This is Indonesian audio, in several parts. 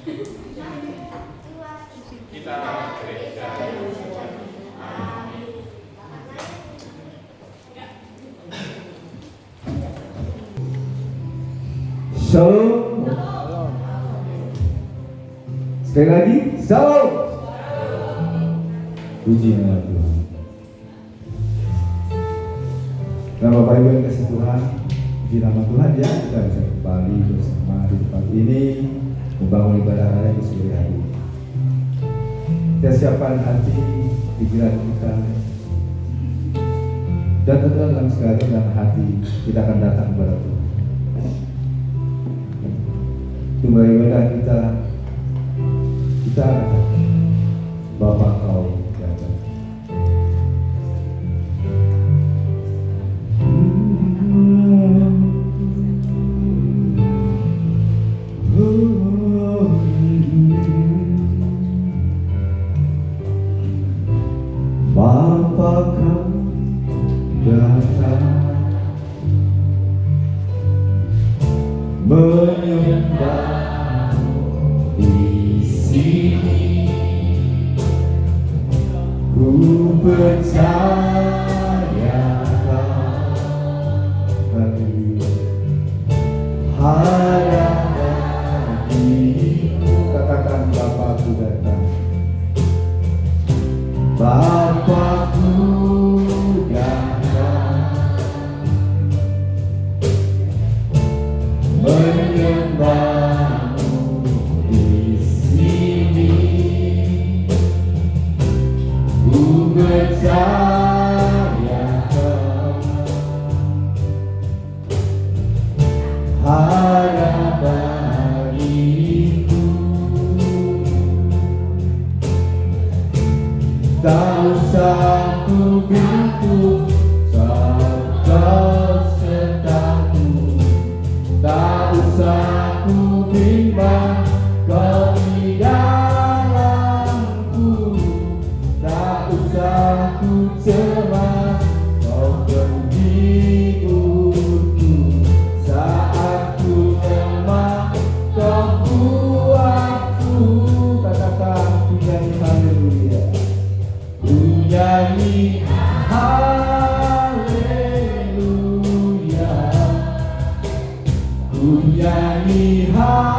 Kita gereja. Shalom. Sekali lagi, shalom. Puji nama Tuhan. Nah, Bapak Ibu yang kasih Tuhan, puji nama Tuhan ya, kita bisa kembali bersama di tempat ini membangun ibadah raya di sore hari. Kita siapkan hati, pikiran kita, dan tentu dalam sekali dalam hati kita akan datang kepada Tuhan. Tunggu ibadah kita Bapa Kau datang. Bapa Kau datang menyembah di sini, ku percaya harapan dirimu. Katakan Bapakku datang, Bapakku datang menyembahmu di sini, ku percaya harapan itu. Tak usah ku bingung saat Kau sertaku, tak usah ku bimbang Kau di dalamku, tak usah ku cemas Kau penghiburku. Saat ku lemah Kau kuatku. Katakan ku nyanyi haleluya, ku nyanyi haleluya, ku nyanyi haleluya.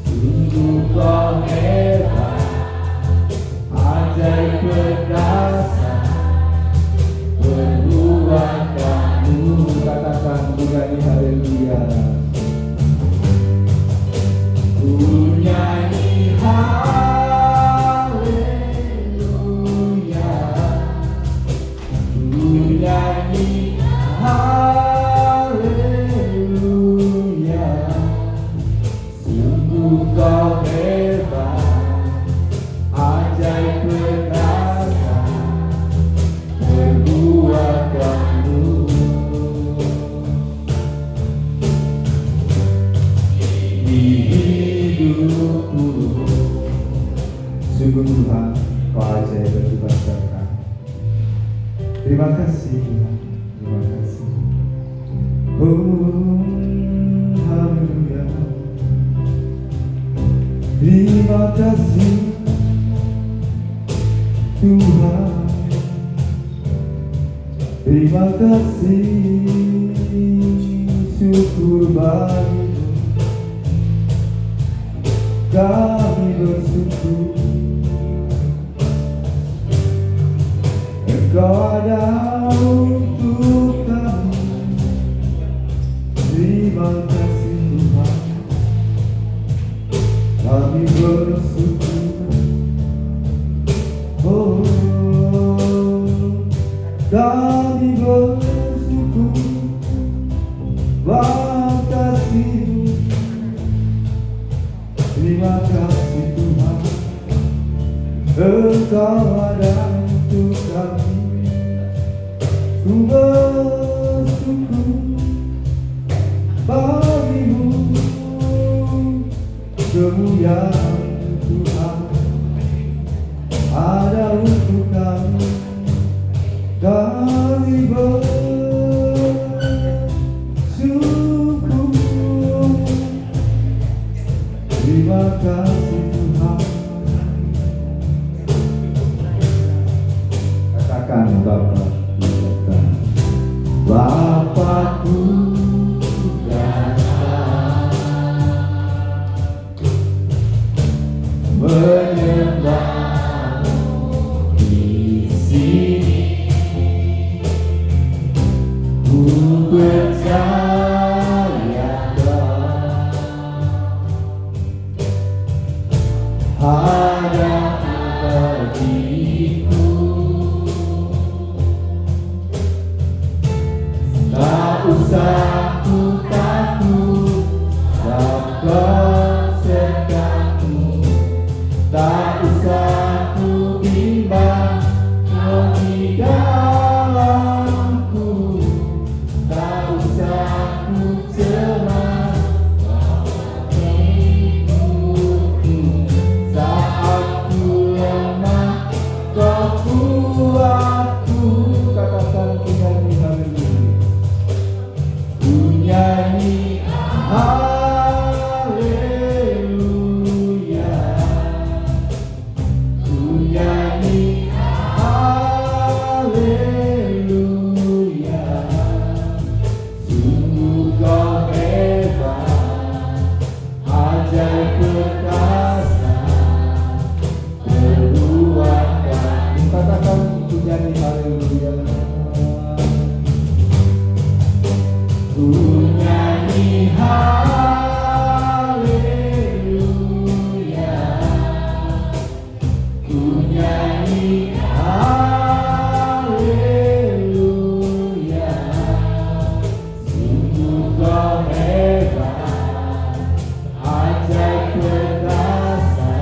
Sungguh Kau hebat, ajaib berdasar perbuatanmu. Katakan ku nyanyi haleluya, ku nyanyi haleluya, ku nyanyi haleluya. Sungguh Kau hebat, ajaib berdasar perbuatanmu. Di hidupku sungguh Tuhan Kau ajaib berdasarkan. Terima kasih Tuhan, terima kasih. Oh, haleluya. Terima kasih Tuhan, terima kasih, syukur bagimu. Kami bersyukur Engkau ada untuk kami. Terima kasih Tuhan, kami bersyukur. Oh, kami bersyukur kasih-Mu. Terima kasih Tuhan, Engkau ada untuk kami. Ku bersyukur bagimu, kemuliaan Tuhan ada untuk kami. Kami bersyukur. aku takut dapat sertamu, tak usah ku bimbang kau di dalamku, tak usah ku cemas saat ku lemah kau kuatku. Katakan ku nyanyi haleluya, ku nyanyi haleluya, ku nyanyi haleluya. Sungguh kau hebat, ajaib perkasa, perbuatan. Katakan ku nyanyi haleluya, ku nyanyi haleluya, ku nyanyi haleluya. Sungguh kau hebat, ajaib perkasa,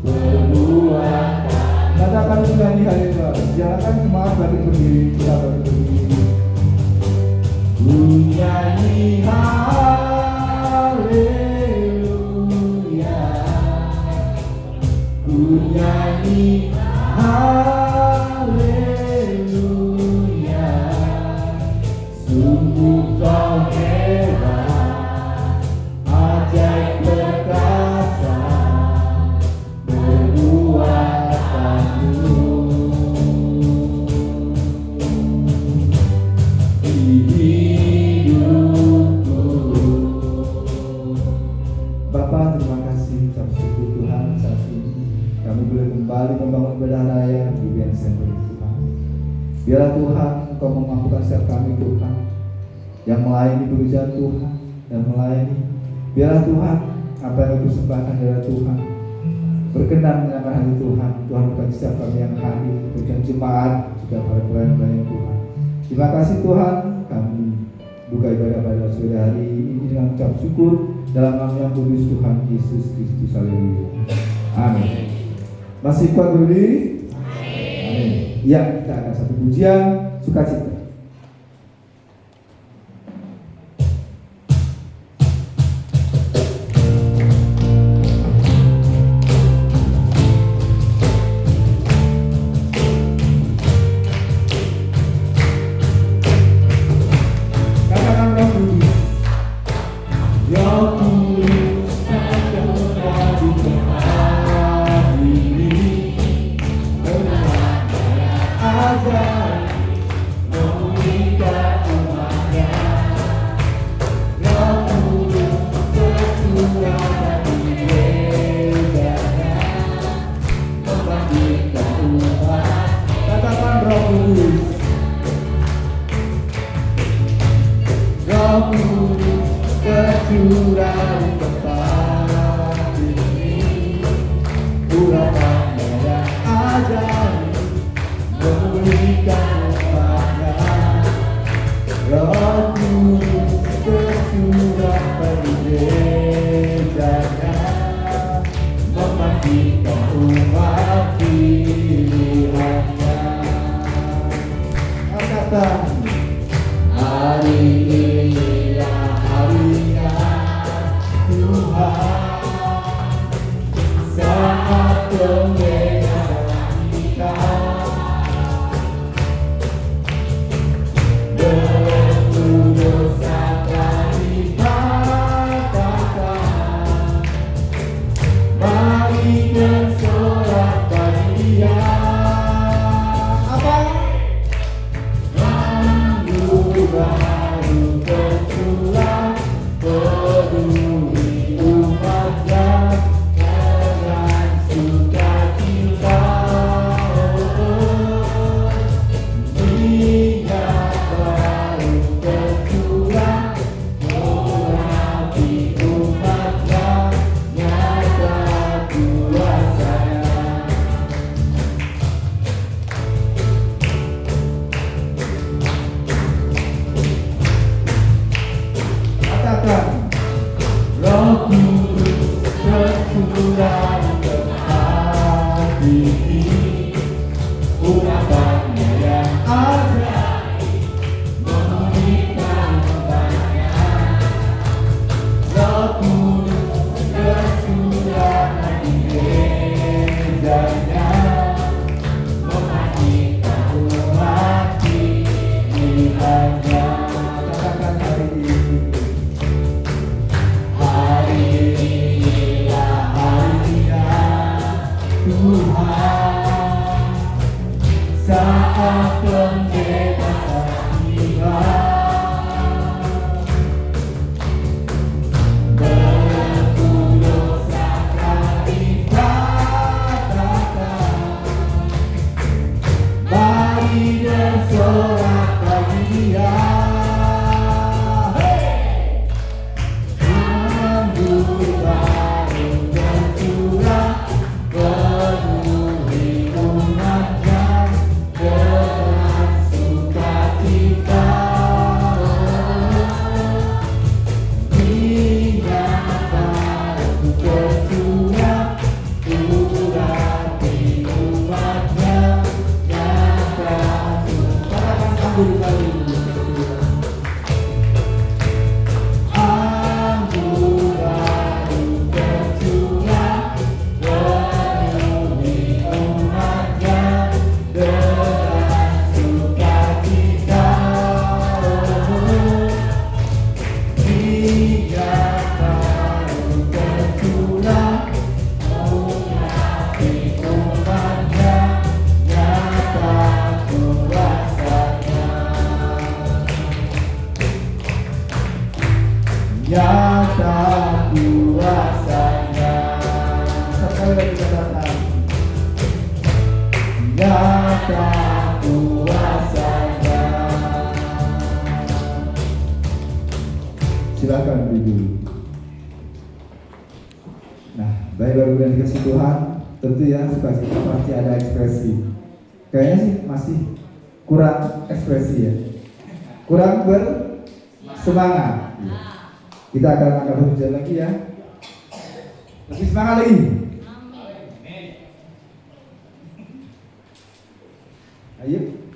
perbuatan. Katakan ku nyanyi haleluya. Jangan cuma balik berdiri, kita balik berdiri. Ku nyanyi haleluya, ku nyanyi haleluya. Sungguh kau hebat, ajaib perkasa, perbuatanmu. Bapa, terima kasih ucap syukur Tuhan saat ini kami boleh kembali membangun ibadah raya di BN Center Tuhan. Biarlah Tuhan Engkau memampukan setiap kami Tuhan yang melayani pekerjaan Tuhan dan melayani. Biarlah Tuhan apa yang Kau persembahkan dari Tuhan berkenan menyenangkan hati Tuhan. Tuhan bukan setiap kami yang hadir, bukan jemaat juga para pelayan-pelayan Tuhan. Terima kasih Tuhan, kami buka ibadah pada sore hari ini dengan ucap syukur dalam nama yang kudus Tuhan Yesus Kristus. Haleluya. Amin. Masih kuat berdiri? Amin. Ya, kita akan satu pujian sukacita. nyata kuasanya. Sekali lagi katakan, nyata kuasanya. Silakan duduk. Nah, baik Bapak Ibu yang dikasih Tuhan, tentu ya sukacita pasti ada ekspresi. Kayaknya sih masih kurang ekspresi ya, kurang bersemangat. Kita akan angkat hujan lagi ya, lebih semangat lagi. Ayo.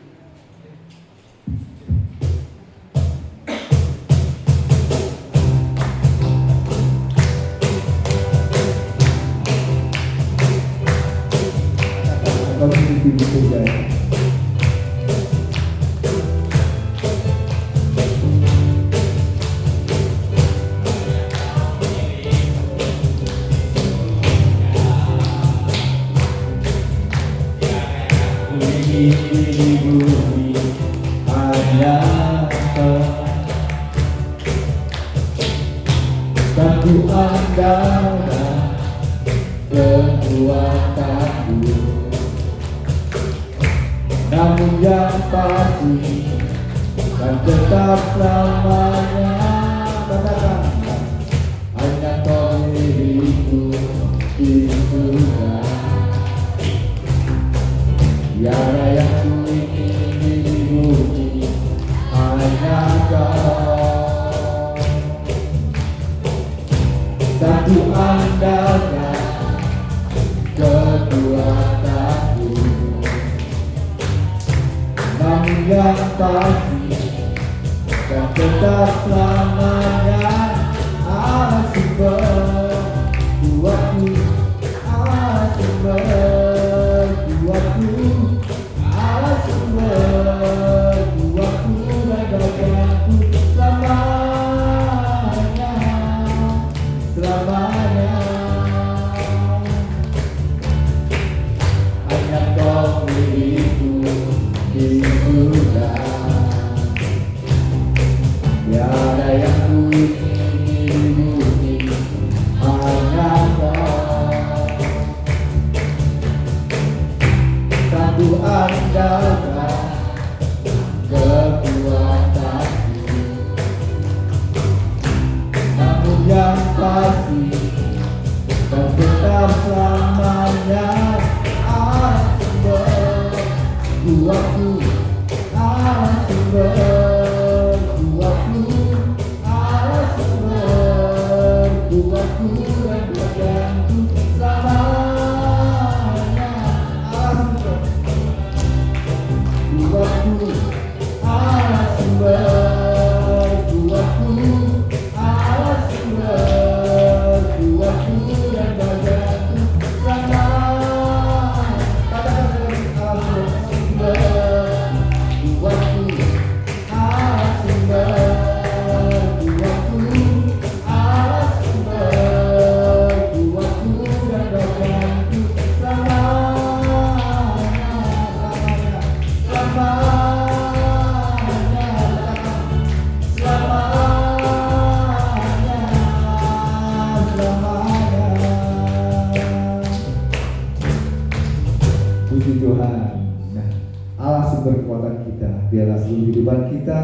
Ku andalkan kekuatanmu, namun yang pasti kan tetap selamanya. Katakan, hanya kau milikku di surga. Tiada yang ku ingin di bumi, hanya kau. Dan ku andalkan kekuatanmu, namun yang pasti kan tetap selamanya. Allah sumber kuatku, Allah sumber kuatku, Allah sumber kuatku dan daganku selamanya, selamanya. Hanya kau milikku di surga. Tiada yang ku ingin di bumi, hanya kau. Tak ku andalkan kekuatanmu, namun yang pasti dan tetap selamanya. Allah sumber kuatku, Allah sumber kuatku, Allah sumber kuatku dan daganku selamanya. Allah sumber kuatku, Allah sumber kuatku, Allah sumber kuatku dan daganku selamanya. Katakan Allah sumber kuatku, Allah sumber kuatku, Allah sumber kuatku dan daganku selamanya, puji Tuhan. Nah, Allah sumber kekuatan kita. Biarlah seluruh kehidupan kita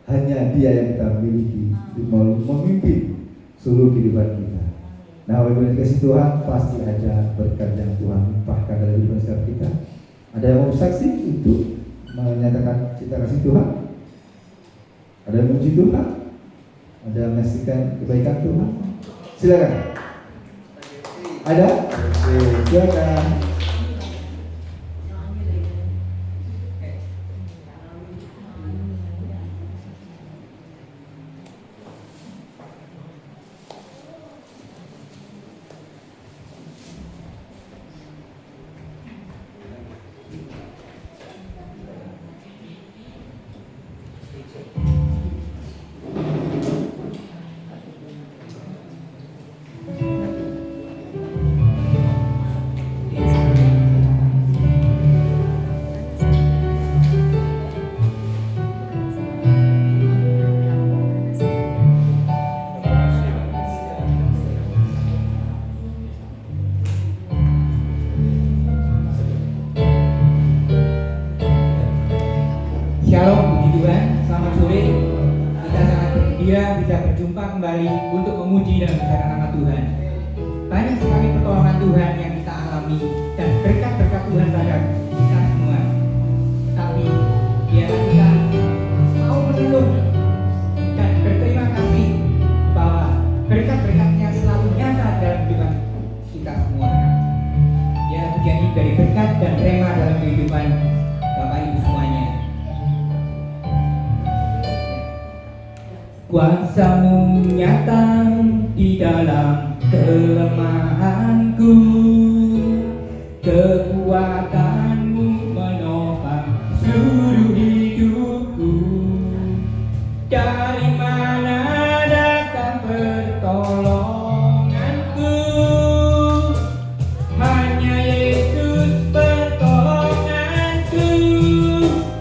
hanya Dia yang kita miliki untuk memimpin seluruh kehidupan kita. Nah, Bapak Ibu kasih Tuhan, pasti ada berkat yang Tuhan limpahkan dalam kehidupan setiap kita. Ada yang mau saksi untuk menyatakan cinta kasih Tuhan? Ada yang memuji Tuhan? Ada yang menyaksikan kebaikan Tuhan? Silakan. Ada? Silakan. dia bisa berjumpa kembali untuk memuji dan membicarakan nama Tuhan. Banyak sekali pertolongan Tuhan yang kita alami dan berkat-berkat Tuhan pada kita semua. Tapi biarlah kita mau menelung dan berterima kasih bahwa berkat-berkatnya selalu nyata dalam kehidupan kita semua. Ya, pujian ini dari berkat dan rema dalam kehidupan Bapak Ibu semuanya. Kuasa-Mu nyata di dalam kelemahanku, kekuatan-Mu menopang seluruh hidupku. Dari mana datang pertolonganku? Hanya Yesus pertolonganku.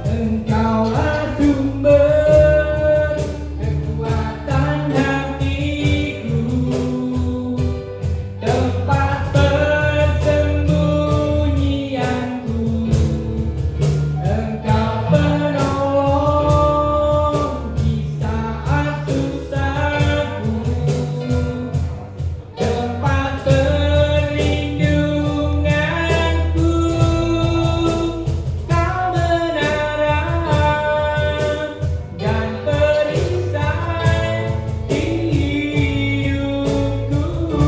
Engkaulah sumber kekuatan hatiku, tempat persembunyianku. Engkau penolong di saat susahku, tempat perlindunganku. Kau menara dan perisai hidupku.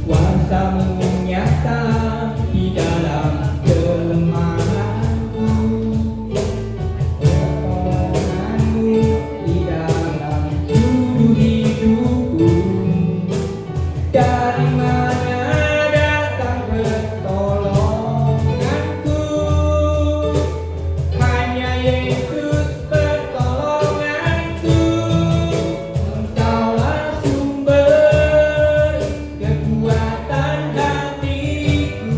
Kuasa-Mu nyata di dalam kelemahanku, pertolongan-Mu di dalam seluruh hidupku. Dari mana datang pertolonganku? Hanya Yesus pertolonganku. Engkaulah sumber kekuatan hatiku,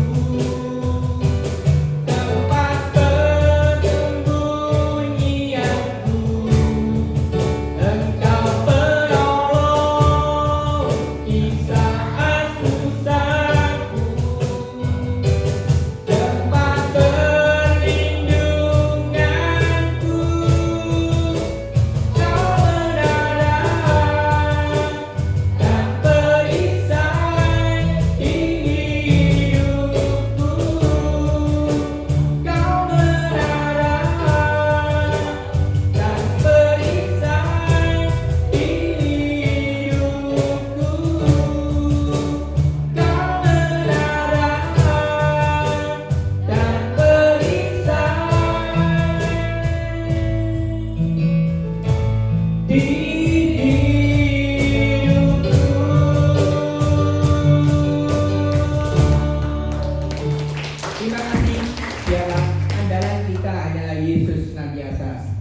tempat persembunyianku. Engkau penolong di saat susahku, tempat perlindunganku. Kau menara dan perisai hidupku. Kau menara dan perisai hidupku. Kau menara dan perisai Terima kasih. Biarlah andalan kita adalah Yesus senantiasa.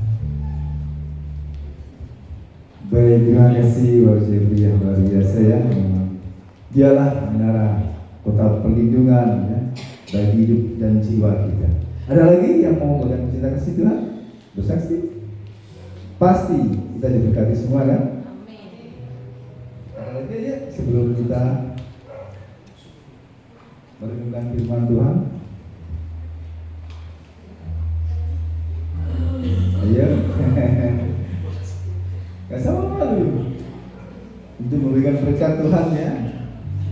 Baik, terima kasih Bapak Jeffrey yang luar biasa ya. Dialah menara kota perlindungan ya, bagi hidup dan jiwa kita. Ada lagi yang mau berikan cinta kasih Tuhan? Bersaksi? Pasti kita diberkati semua kan? Ada lagi ya sebelum kita merenungkan firman Tuhan. Ayo. Gak sama malu untuk memberikan berkat Tuhan ya.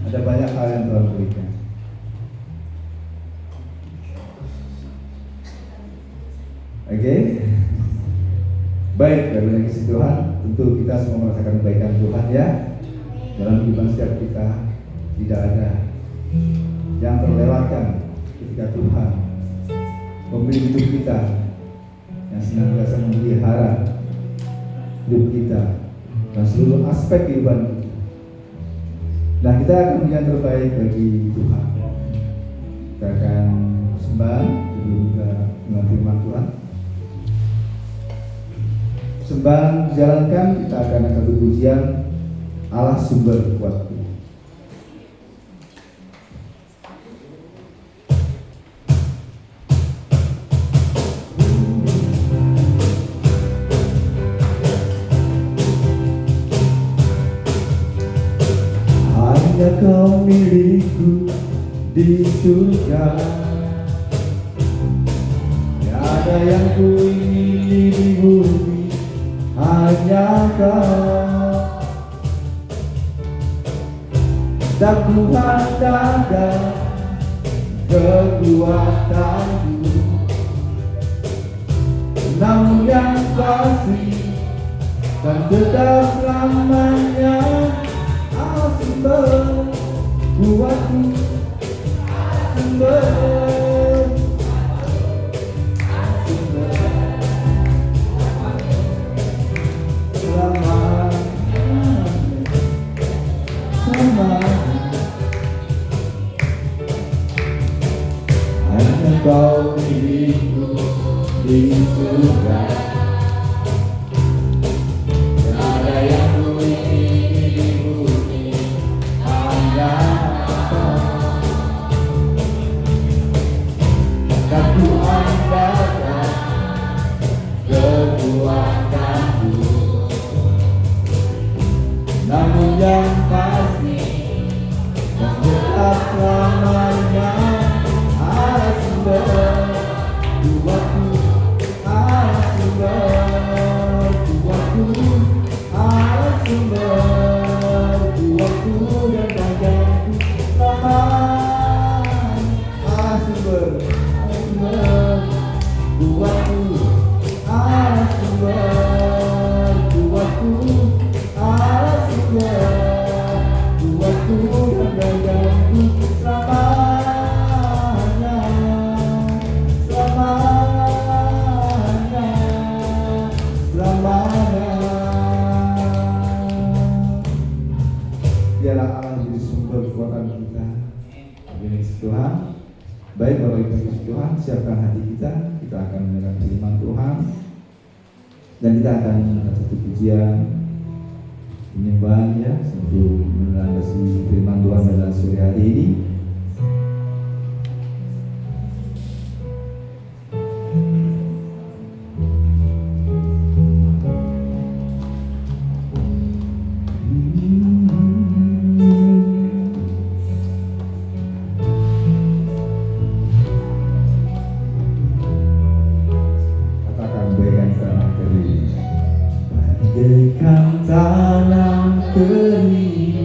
Ada banyak hal yang Tuhan berikan. Oke. Baik, dari kasih Tuhan, tentu kita semua merasakan kebaikan Tuhan ya. Dalam kehidupan setiap kita tidak ada yang terlewatkan ketika Tuhan memberi hidup kita yang senantiasa memelihara hidup kita dan seluruh aspek kehidupan kita. Nah, kita akan memberi yang terbaik bagi Tuhan. Kita akan sembah sebelum kita mendengar firman Tuhan. Sembahan dijalankan, kita akan angkat pujian Allah sumber kuatku. Hanya Kau milikku di surga, Ada yang ku ingini di bumi hanya Kau. Dan ku handalkan kekuatanku, namun yang pasti kan tetap selamanya Allah sumber kuatku, sumber hanya Kau milikku di surga. Ada yang ku ingini di bumi hanya Kau. Dan ku andalkan kekuatanku, namun yang pasti dan tetap selamanya Allah sumber kuatku, Allah sumber kuatku, Allah sumber kuatku dan daganku selamanya. Allah sumber kuatku, Allah sumber kuatku, Allah sumber kuatku dan daganku selamanya, selamanya, selamanya. Biarlah Allah menjadi sumber kekuatan kita. Amin Tuhan. Baik Bapak Ibu Tuhan, siapkan hati kita. Kita akan mendengar firman Tuhan dan kita akan mendengar satu pujian penyembahan ya, untuk melandasi firman Tuhan pada sore hari ini. Bagaikan tanah kering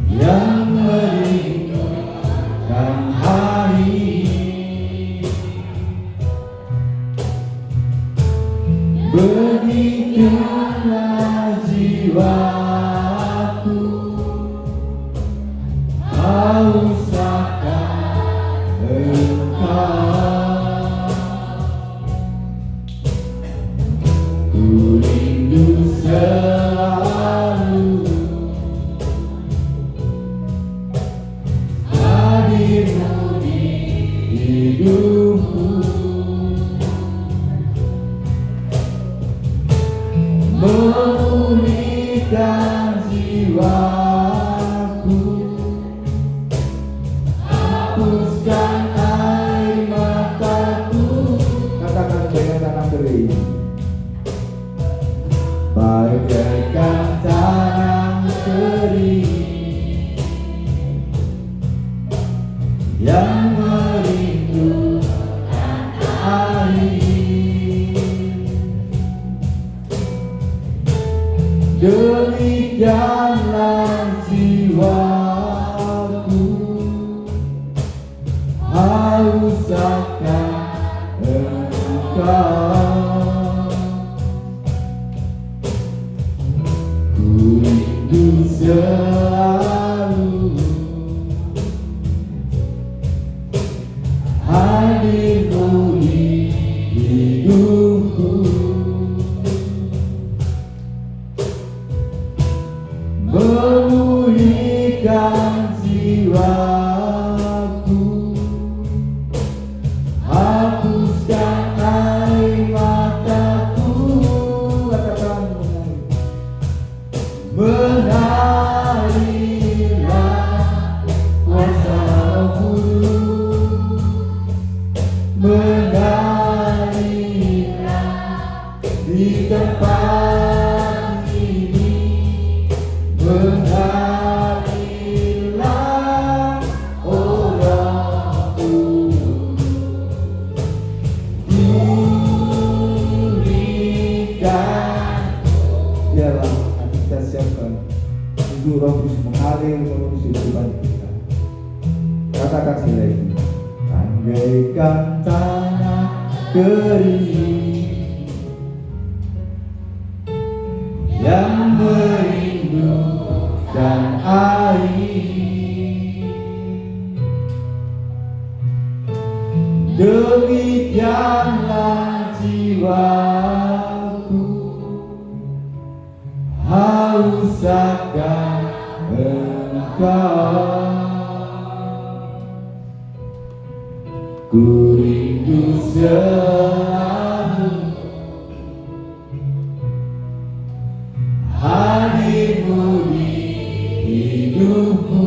yang meringkan hari, begitulah jiwaku haus akan Engkau. Ku rindu selalu hadirmu di hidupku, memulihkan jiwaku, hapuskan air mataku. Katakan dengan tanah kering. Bagaikan tanah kering yang merindukan air, demikianlah jiwaku haus akan Engkau. Rindu selalu hadirmu di hidupku, memulihkan jiwaku, hapuskan air mataku. Katakan menarilah kuasa-Mu, menarilah di tempat ini, menarilah oh Roh Kudus. bagaikan tanah kering yang merindukan air. Demikianlah jiwaku haus akan Engkau. Ku rindu selalu hadirmu di hidupku,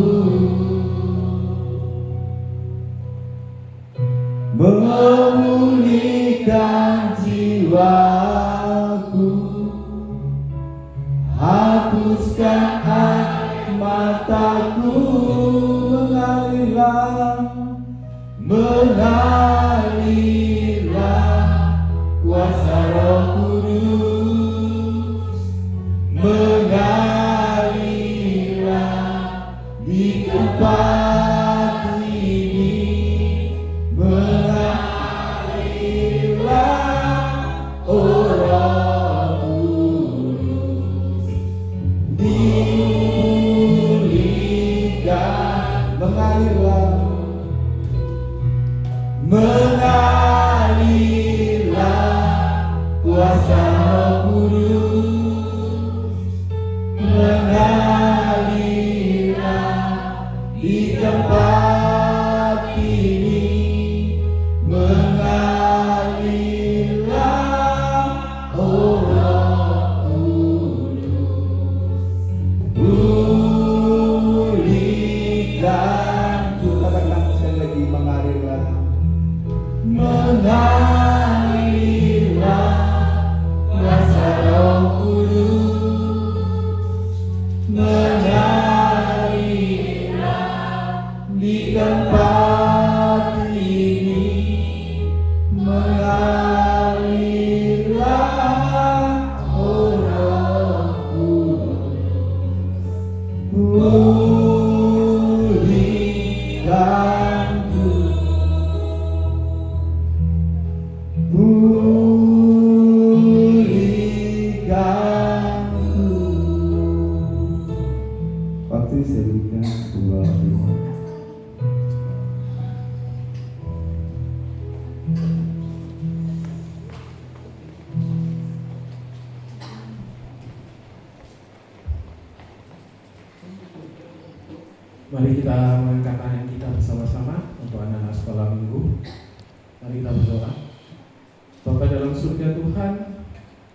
memulihkan jiwaku, hapuskan air mataku, mengalirlah kuasa Roh Kudus, mengalirlah di tempat ini, mengalirlah oh Roh Kudus, dipulihkan, mengalirlah kuasa Roh Kudus, mengalirlah di tempat ini, mengalirlah oh Roh Kudus, pulihkan. Kita katakan sekali lagi, mengalirlah, mengalirlah kuasa Roh Kudus, mengalirlah di tempat ini, mengalirlah oh Roh Kudus, pulihkanku, pulihkanku. Waktu saya berikan 2 menit. Mari kita mengangkat tangan kita bersama-sama untuk anak-anak sekolah minggu. Mari kita berdoa. Bapa dalam surga Tuhan,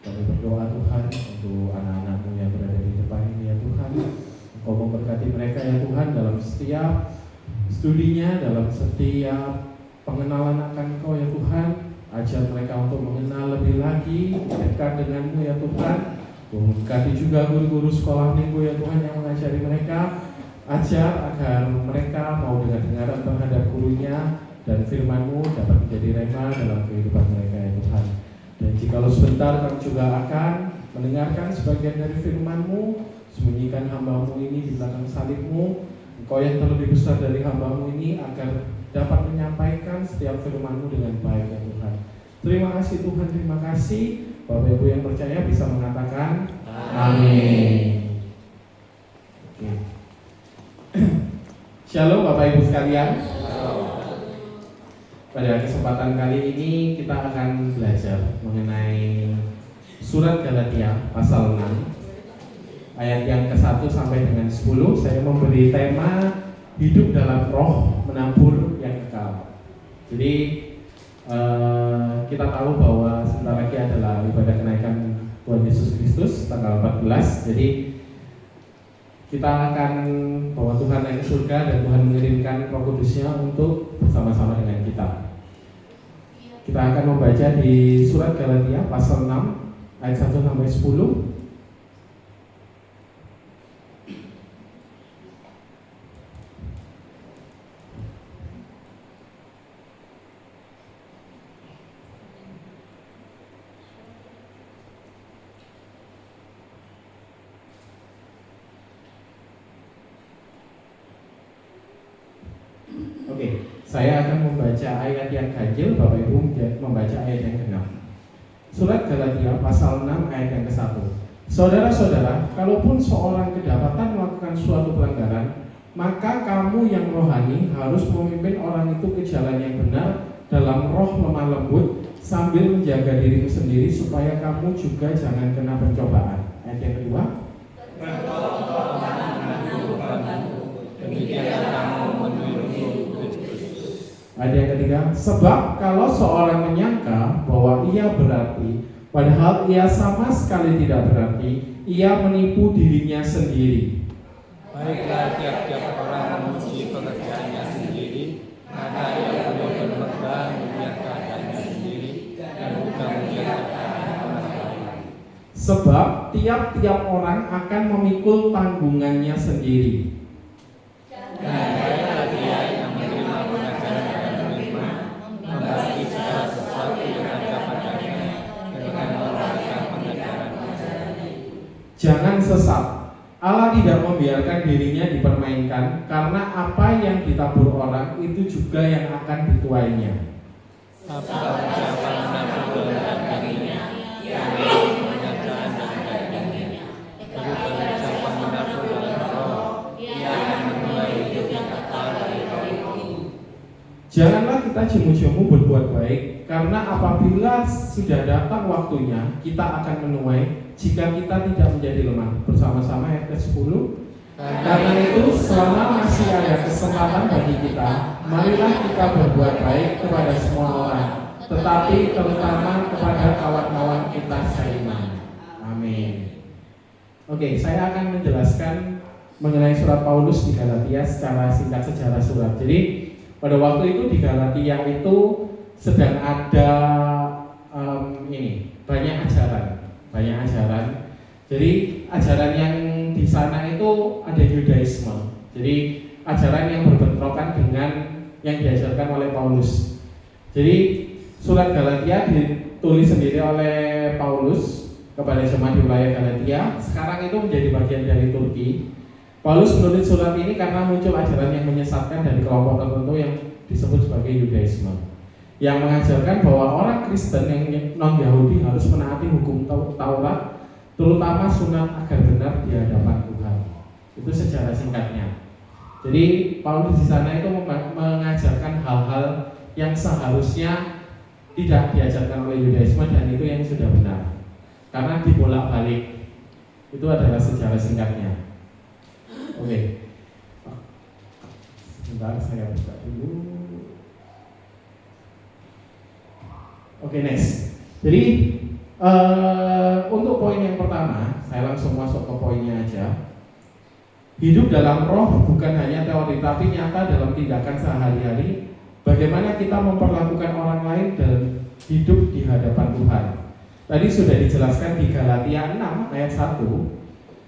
kami berdoa Tuhan untuk anak-anak-Mu yang berada di depan ini ya Tuhan. Engkau memberkati mereka ya Tuhan dalam setiap studinya, dalam setiap pengenalan akan Engkau ya Tuhan. Ajar mereka untuk mengenal lebih lagi, dekat dengan-Mu ya Tuhan. Memberkati juga guru-guru sekolah minggu ya Tuhan yang mengajari mereka. Ajar agar mereka mau dengar-dengaran terhadap gurunya dan firman-Mu dapat menjadi rema dalam kehidupan mereka ya Tuhan. Dan jikalau sebentar kami juga akan mendengarkan sebagian dari firman-Mu, sembunyikan hamba-Mu ini di belakang salib-Mu. Engkau yang terlebih besar dari hamba-Mu ini agar dapat menyampaikan setiap firman-Mu dengan baik ya Tuhan. Terima kasih Tuhan, terima kasih. Bapak Ibu yang percaya bisa mengatakan amin. Oke. Shalom Bapak Ibu sekalian. Pada kesempatan kali ini kita akan belajar mengenai surat Galatia pasal 6 ayat yang ke-1 sampai dengan 10. Saya memberi tema hidup dalam roh menabur yang kekal. Jadi kita tahu bahwa sebentar lagi adalah ibadah kenaikan Tuhan Yesus Kristus tanggal 14. Jadi kita akan bahwa Tuhan naik ke surga dan Tuhan mengirimkan Roh Kudus-Nya untuk bersama-sama dengan kita. Kita akan membaca di surat Galatia pasal 6 ayat 1 sampai 10. Saya akan membaca ayat yang ganjil, Bapak Ibu membaca ayat yang genap. Surat Galatia pasal 6 ayat yang ke-1. Saudara-saudara, kalaupun seorang kedapatan melakukan suatu pelanggaran, maka kamu yang rohani harus memimpin orang itu ke jalan yang benar dalam roh lemah lembut, sambil menjaga dirimu sendiri supaya kamu juga jangan kena pencobaan. Ayat yang kedua. Ayat yang ketiga. Sebab kalau seorang menyangka bahwa ia berarti, padahal ia sama sekali tidak berarti, ia menipu dirinya sendiri. Baiklah tiap-tiap orang memuji pekerjaannya sendiri, maka ia boleh berpegang melihat keadaannya sendiri dan bukan melihat keadaan orang lain. Sebab tiap-tiap orang akan memikul tanggungannya sendiri. Dan baiklah dia yang menerima pengajaran dan menerima membagi segala sesuatu yang ada padanya dengan melakukan pengajaran. Jangan sesat. Allah tidak membiarkan dirinya dipermainkan, karena apa yang ditabur orang itu juga yang akan dituainya. Apa siapa menabur dalam dirinya, yang pengajaran dan dagingnya. Tetapi siapa menabur dalam roh, ia akan menuai hidup yang kekal dari roh itu. Janganlah kita jemu-jemu berbuat baik, karena apabila sudah datang waktunya, kita akan menuai jika kita tidak menjadi lemah. Bersama-sama ayat ke-10. Karena itu selama masih ada kesempatan bagi kita, marilah kita berbuat baik kepada semua orang, tetapi terutama kepada kawan-kawan kita seiman. Amin. Oke, saya akan menjelaskan mengenai surat Paulus di Galatia secara singkat sejarah surat. Jadi pada waktu itu di Galatia itu sedang ada banyak ajaran. Jadi ajaran yang di sana itu ada Yudaisme. Jadi ajaran yang berbentrokan dengan yang diajarkan oleh Paulus. Jadi surat Galatia ditulis sendiri oleh Paulus kepada jemaat di wilayah Galatia. Sekarang itu menjadi bagian dari Turki. Paulus menulis surat ini karena muncul ajaran yang menyesatkan dari kelompok tertentu yang disebut sebagai Yudaisme, yang mengajarkan bahwa orang Kristen yang non-Yahudi harus menaati hukum Taurat, terutama sunat, agar benar di hadapan Tuhan. Itu secara singkatnya. Jadi Paulus di sana itu mengajarkan hal-hal yang seharusnya tidak diajarkan oleh Yudaisme, dan itu yang sudah benar. Karena dibolak-balik. Itu adalah sejarah singkatnya. Oke. Sebentar saya buka dulu. Oke, next. Jadi untuk poin yang pertama, saya langsung masuk ke poinnya aja. Hidup dalam roh bukan hanya teori, tapi nyata dalam tindakan sehari-hari. Bagaimana kita memperlakukan orang lain dan hidup di hadapan Tuhan. Tadi sudah dijelaskan di Galatia 6 ayat 1.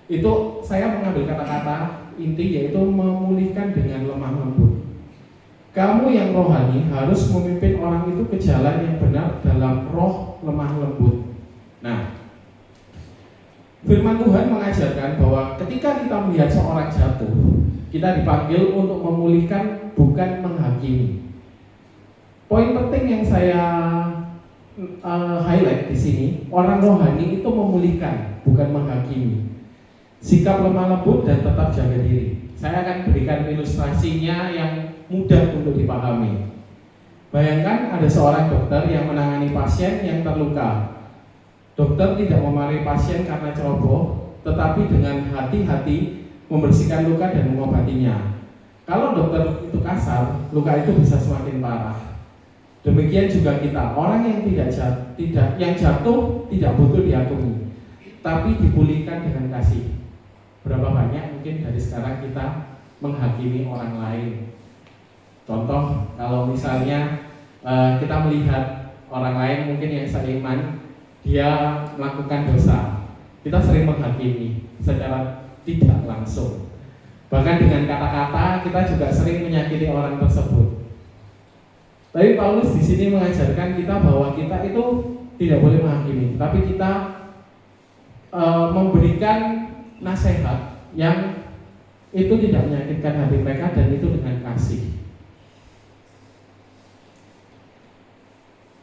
Itu saya mengambil kata-kata inti, yaitu memulihkan dengan lemah lembut. Kamu yang rohani harus memimpin orang itu ke jalan yang benar dalam roh lemah lembut. Nah, firman Tuhan mengajarkan bahwa ketika kita melihat seorang jatuh, kita dipanggil untuk memulihkan, bukan menghakimi. Poin penting yang saya highlight di sini, orang rohani itu memulihkan, bukan menghakimi. Sikap lemah lembut dan tetap jaga diri. Saya akan berikan ilustrasinya yang mudah untuk dipahami. Bayangkan ada seorang dokter yang menangani pasien yang terluka. Dokter tidak memarahi pasien karena ceroboh, tetapi dengan hati-hati membersihkan luka dan mengobatinya. Kalau dokter itu kasar, luka itu bisa semakin parah. Demikian juga kita, orang yang yang jatuh tidak butuh diakui, tapi dipulihkan dengan kasih. Berapa banyak mungkin dari sekarang kita menghakimi orang lain? Contoh, kalau misalnya kita melihat orang lain mungkin yang seiman, dia melakukan dosa, kita sering menghakimi secara tidak langsung. Bahkan dengan kata-kata kita juga sering menyakiti orang tersebut. Tapi Paulus di sini mengajarkan kita bahwa kita itu tidak boleh menghakimi, tapi kita memberikan nasihat yang itu tidak menyakitkan hati mereka, dan itu dengan kasih.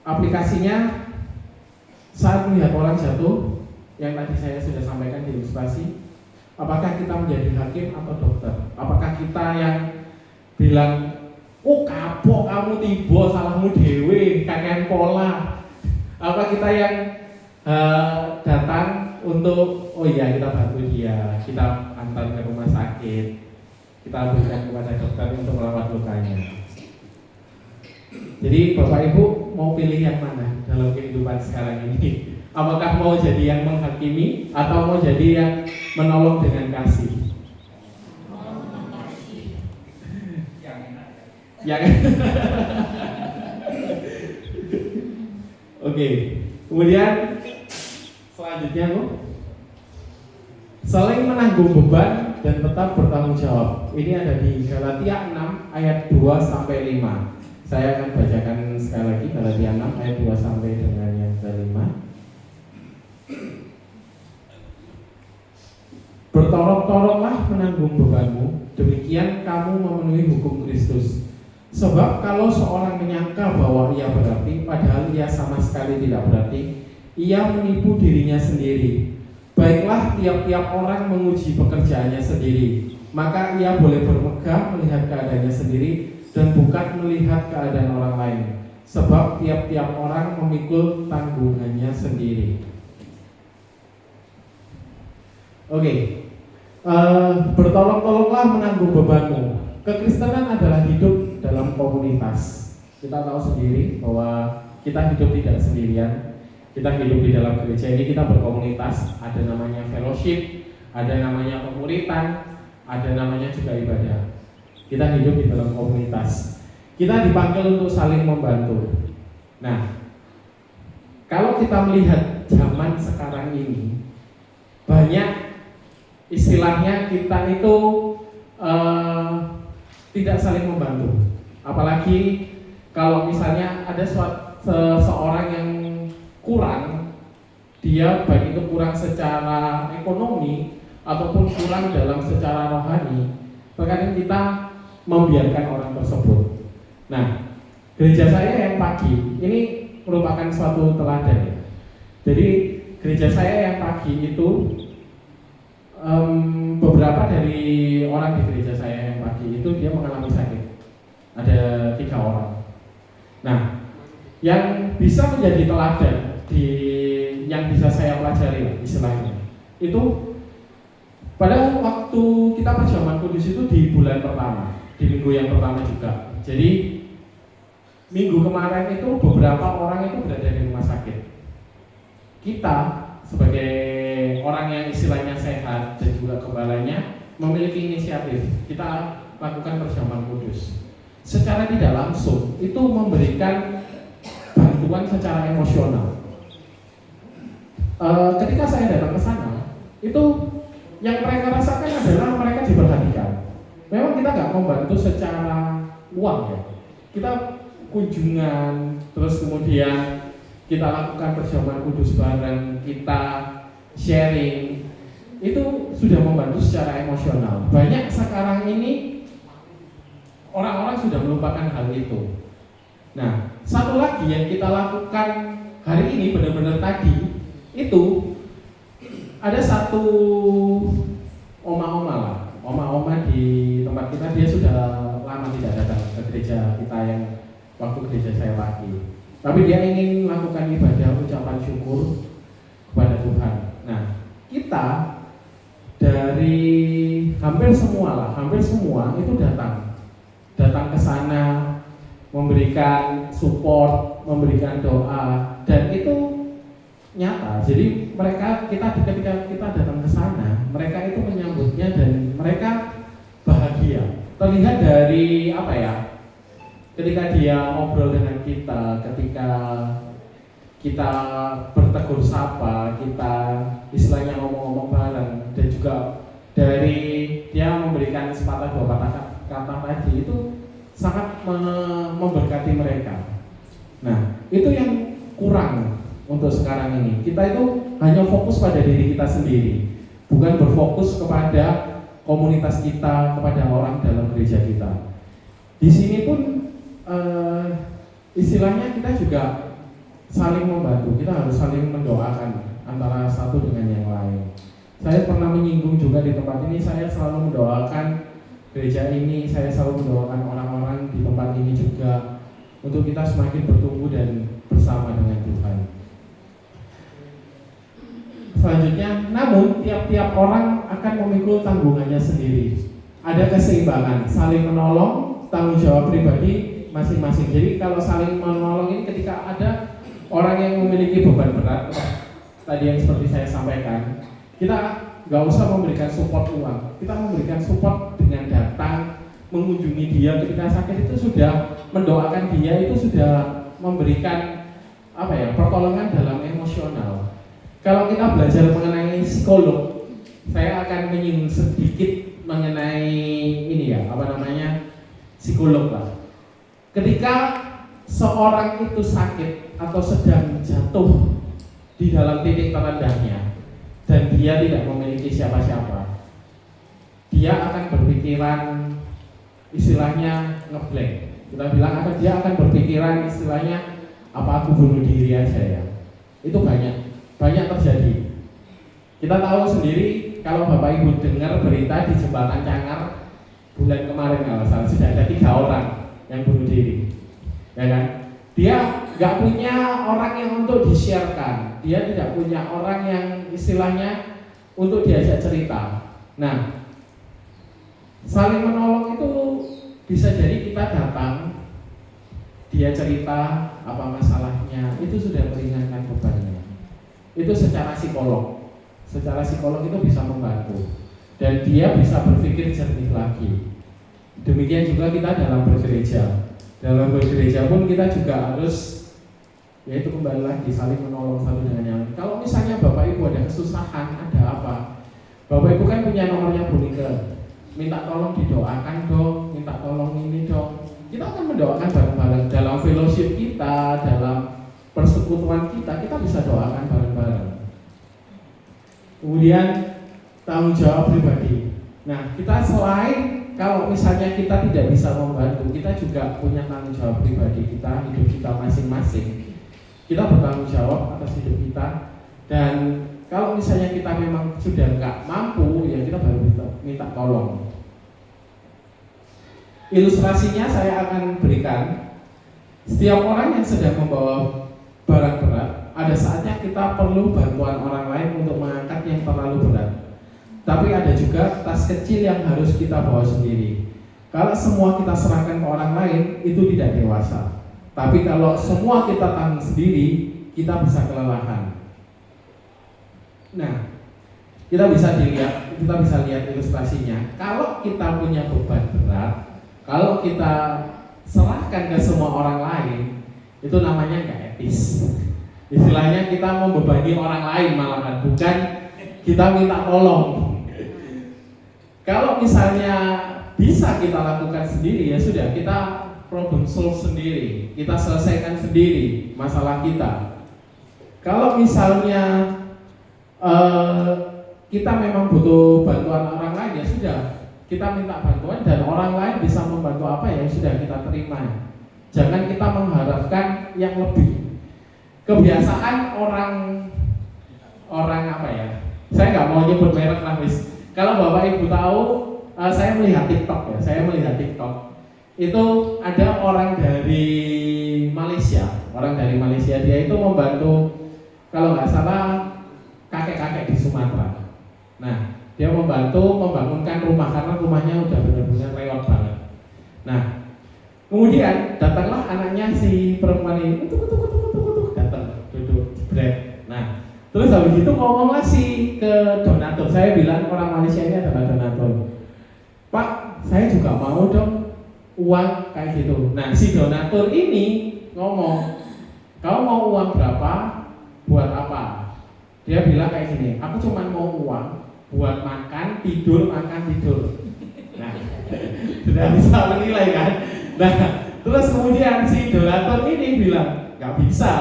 aplikasinya saat melihat orang jatuh, yang tadi saya sudah sampaikan di ilustrasi, apakah kita menjadi hakim atau dokter? Apakah kita yang bilang, oh kapok kamu tiba, salahmu dewe, kakean pola? Apa kita yang datang untuk, oh iya kita bantu dia, kita antar ke rumah sakit, kita berikan kepada dokter untuk merawat lukanya. Jadi Bapak Ibu mau pilih yang mana dalam kehidupan sekarang ini? Apakah mau jadi yang menghakimi atau mau jadi yang menolong dengan kasih? Yang Oke. Kemudian selanjutnya saling menanggung beban dan tetap bertanggung jawab. Ini ada di Galatia 6 ayat 2 sampai 5. Saya akan bacakan sekali lagi Galatia 6 ayat 2 sampai dengan yang ke-5. Bertolak-tolaklah menanggung bebanmu, demikian kamu memenuhi hukum Kristus. Sebab kalau seorang menyangka bahwa ia berarti, padahal ia sama sekali tidak berarti, ia menipu dirinya sendiri. Baiklah tiap-tiap orang menguji pekerjaannya sendiri, maka ia boleh bermegah melihat keadaannya sendiri dan bukan melihat keadaan orang lain. Sebab tiap-tiap orang memikul tanggungannya sendiri. Bertolong-tolonglah menanggung bebanmu. Kekristenan adalah hidup dalam komunitas. Kita tahu sendiri bahwa kita hidup tidak sendirian. Kita hidup di dalam gereja ini, kita berkomunitas. Ada namanya fellowship, ada namanya pemuritan, ada namanya juga ibadah. Kita hidup di dalam komunitas. Kita dipanggil untuk saling membantu. Nah, kalau kita melihat zaman sekarang ini, banyak istilahnya kita itu tidak saling membantu. Apalagi kalau misalnya ada seseorang yang kurang, dia baik itu kurang secara ekonomi ataupun kurang dalam secara rohani, terkadang kita membiarkan orang tersebut. Nah, gereja saya yang pagi ini merupakan suatu teladan ya. Jadi gereja saya yang pagi itu beberapa dari orang di gereja saya yang pagi itu dia mengalami sakit. Ada 3 orang. Nah, yang bisa menjadi teladan yang bisa saya pelajari istilahnya itu pada waktu kita perjamuan kudus itu di bulan pertama, di minggu yang pertama juga. Jadi minggu kemarin itu beberapa orang itu berada di rumah sakit. Kita sebagai orang yang istilahnya sehat dan juga gembalanya memiliki inisiatif. Kita lakukan perjamuan kudus. Secara tidak langsung itu memberikan bantuan secara emosional. Ketika saya datang ke sana, itu yang mereka rasakan adalah mereka diperhatikan. Memang kita nggak membantu secara uang ya. Kita kunjungan, terus kemudian kita lakukan perjamuan kudus bareng, kita sharing, itu sudah membantu secara emosional. Banyak sekarang ini orang-orang sudah melupakan hal itu. Nah, satu lagi yang kita lakukan hari ini benar-benar tadi itu ada satu oma-oma lah, oma-oma di tempat kita, dia sudah lama tidak datang ke gereja kita yang waktu gereja saya pagi. Tapi dia ingin melakukan ibadah ucapan syukur kepada Tuhan. Nah, kita dari hampir semua itu datang ke sana, memberikan support, memberikan doa, dan itu nyata. Jadi ketika kita datang ke sana, mereka itu menyambutnya dan mereka bahagia. Terlihat dari ketika dia ngobrol dengan kita, ketika kita bertegur sapa, kita istilahnya ngomong-ngomong bareng, dan juga dari dia memberikan sepatah 2 kata tadi itu sangat memberkati mereka. Nah, itu yang kurang untuk sekarang ini. Kita itu hanya fokus pada diri kita sendiri, bukan berfokus kepada komunitas kita, kepada orang dalam gereja kita. Di sini pun istilahnya kita juga saling membantu, kita harus saling mendoakan antara satu dengan yang lain. Saya pernah menyinggung juga di tempat ini, saya selalu mendoakan gereja ini, saya selalu mendoakan orang-orang di tempat ini juga untuk kita semakin bertumbuh dan bersama dengan Tuhan. Selanjutnya, namun tiap-tiap orang akan memikul tanggungannya sendiri. Ada keseimbangan, saling menolong, tanggung jawab pribadi masing-masing. Jadi kalau saling menolong ini ketika ada orang yang memiliki beban berat, tadi yang seperti saya sampaikan, kita nggak usah memberikan support uang, kita memberikan support dengan datang, mengunjungi dia ketika sakit, itu sudah mendoakan dia, itu sudah memberikan pertolongan dalam emosional. Kalau kita belajar mengenai psikolog, saya akan menyinggung sedikit mengenai psikolog lah. Ketika seorang itu sakit atau sedang jatuh di dalam titik terendahnya dan dia tidak memiliki siapa-siapa, dia akan berpikiran istilahnya ngeblank. Kita bilang apa? Dia akan berpikiran istilahnya apa, aku bunuh diri aja ya. Itu banyak terjadi. Kita tahu sendiri kalau Bapak Ibu dengar berita di Jembatan Cangar bulan kemarin kalau salah, sudah ada 3 orang yang bunuh diri, ya kan? Dia nggak punya orang yang untuk di-sharekan, dia tidak punya orang yang istilahnya untuk diajak cerita. Nah, saling menolong itu bisa jadi kita datang, dia cerita apa masalahnya, itu sudah meringankan bebannya. Itu secara psikolog itu bisa membantu dan dia bisa berpikir jernih lagi. Demikian juga kita dalam bergereja. Dalam bergereja pun kita juga harus, yaitu kembali lagi saling menolong satu dengan yang lain. Kalau misalnya Bapak Ibu ada kesusahan, ada apa, Bapak Ibu kan punya nomornya Bunike, minta tolong didoakan dong, minta tolong ini dong. Kita akan mendoakan bareng-bareng dalam fellowship kita, dalam persekutuan kita bisa doakan bareng-bareng. Kemudian tanggung jawab pribadi. Nah, kita selain kalau misalnya kita tidak bisa membantu, kita juga punya tanggung jawab pribadi kita, hidup kita masing-masing. Kita bertanggung jawab atas hidup kita. Dan kalau misalnya kita memang sudah nggak mampu, ya kita baru minta tolong. Ilustrasinya saya akan berikan. Setiap orang yang sedang membawa barang berat, ada saatnya kita perlu bantuan orang lain untuk mengangkat yang terlalu berat. Tapi ada juga tas kecil yang harus kita bawa sendiri. Kalau semua kita serahkan ke orang lain, itu tidak dewasa. Tapi kalau semua kita tanggung sendiri, kita bisa kelelahan. Nah, kita bisa lihat ilustrasinya. Kalau kita punya beban berat, kalau kita serahkan ke semua orang lain, itu namanya nggak etis. Istilahnya kita membebani orang lain malahan, bukan kita minta tolong. Kalau misalnya bisa kita lakukan sendiri, ya sudah, kita problem solve sendiri, kita selesaikan sendiri masalah kita. Kalau misalnya kita memang butuh bantuan orang lain, ya sudah, kita minta bantuan dan orang lain bisa membantu apa, ya sudah, kita terima. Jangan kita mengharapkan yang lebih. Kebiasaan orang apa ya? Saya nggak mau nyebut merek lah, Miss. Kalau Bapak Ibu tahu, saya melihat TikTok ya. Itu ada orang dari Malaysia. Dia itu membantu, kalau nggak salah, kakek-kakek di Sumatera. Nah, dia membantu membangunkan rumah karena rumahnya udah benar-benar lewat banget. Nah, kemudian datanglah anaknya si perempuan ini, datang duduk jebret. Nah, terus habis itu ngomonglah si ke donatur. Saya bilang orang Malaysia ini adalah donatur. Pak, saya juga mau dong uang kayak gitu. Nah, si donatur ini ngomong, kau mau uang berapa? Buat apa? Dia bilang kayak gini, aku cuma mau uang buat makan, tidur. Nah, sudah bisa menilai kan? Nah, terus kemudian si donatur ini bilang, gak bisa.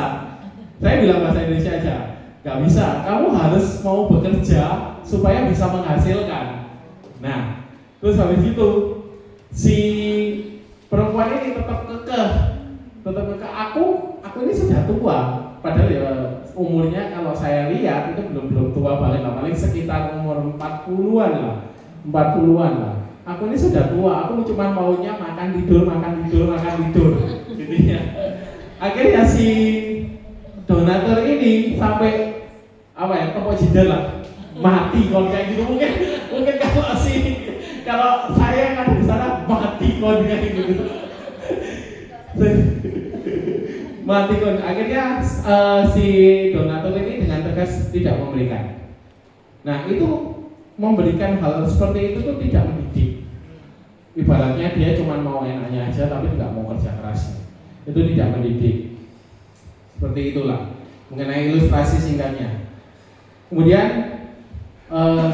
Saya bilang bahasa Indonesia aja, gak bisa. Kamu harus mau bekerja supaya bisa menghasilkan. Nah, terus habis itu si perempuan ini tetap kekeh. Aku ini sudah tua. padahal ya umurnya kalau saya lihat itu belum tua banget lah, paling sekitar umur 40-an lah. Aku ini sudah tua, aku cuma maunya makan tidur gitu ya. Akhirnya si donatur ini sampai tepuk jidat lah, mati kon kayak gitu. Mungkin kalau saya yang ada di sana mati kon kayak gitu. Mati kon. Akhirnya si donatur ini dengan tegas tidak memberikan. Nah, itu memberikan hal seperti itu tuh tidak mendidik. Ibaratnya dia cuma mau enaknya aja tapi tidak mau kerja keras. Itu tidak mendidik. Seperti itulah mengenai ilustrasi singkatnya. Kemudian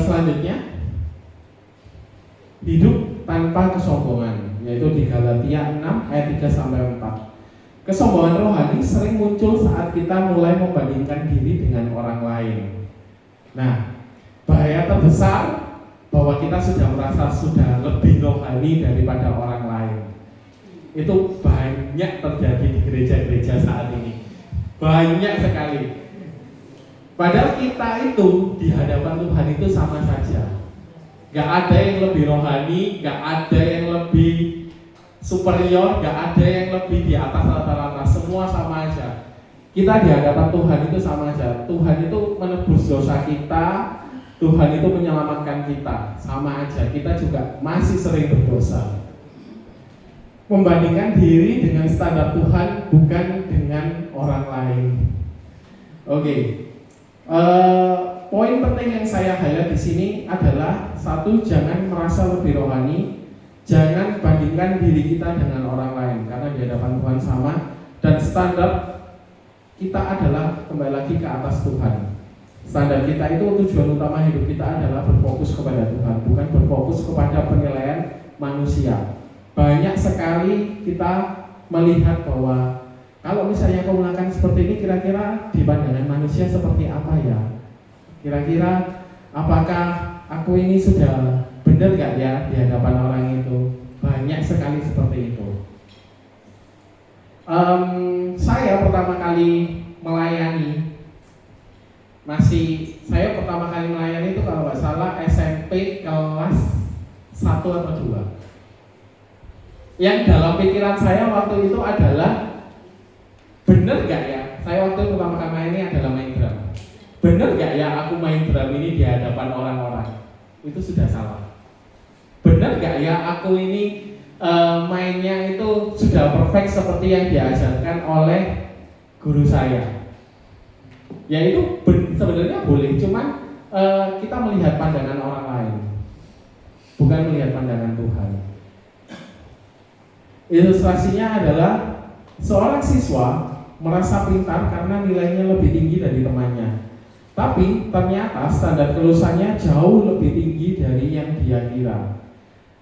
selanjutnya, hidup tanpa kesombongan, yaitu di Galatia 6 ayat 3-4. Kesombongan rohani sering muncul saat kita mulai membandingkan diri dengan orang lain. Nah, bahaya terbesar bahwa kita sudah merasa sudah lebih rohani daripada orang lain. Itu banyak terjadi di gereja-gereja saat ini. Banyak sekali. Padahal kita itu di hadapan Tuhan itu sama saja. Gak ada yang lebih rohani, gak ada yang lebih superior, gak ada yang lebih di atas rata-rata. Semua sama aja. Kita di hadapan Tuhan itu sama aja. Tuhan itu menebus dosa kita, Tuhan itu menyelamatkan kita. Sama aja, kita juga masih sering berdosa. Membandingkan diri dengan standar Tuhan, bukan dengan orang lain. Oke. Poin penting yang saya highlight di sini adalah satu, jangan merasa lebih rohani, jangan bandingkan diri kita dengan orang lain karena di hadapan Tuhan sama, dan standar kita adalah kembali lagi ke atas Tuhan. Standar kita itu tujuan utama hidup kita adalah berfokus kepada Tuhan, bukan berfokus kepada penilaian manusia. Banyak sekali kita melihat bahwa kalau misalnya aku melakukan seperti ini, kira-kira di pandangan manusia seperti apa ya? Kira-kira apakah aku ini sudah benar gak ya di hadapan orang itu? Banyak sekali seperti itu. Saya pertama kali melayani itu kalau nggak salah SMP kelas 1 atau 2. Yang dalam pikiran saya waktu itu adalah, bener gak ya, saya waktu itu pertama kali main ini adalah main drum. Bener gak ya aku main drum ini di hadapan orang-orang? Itu sudah salah. Bener gak ya aku ini mainnya itu sudah perfect seperti yang diajarkan oleh guru saya? Ya itu sebenarnya boleh, cuman kita melihat pandangan orang lain, bukan melihat pandangan Tuhan. Ilustrasinya adalah seorang siswa merasa pintar karena nilainya lebih tinggi dari temannya, tapi ternyata standar kelulusannya jauh lebih tinggi dari yang dia kira.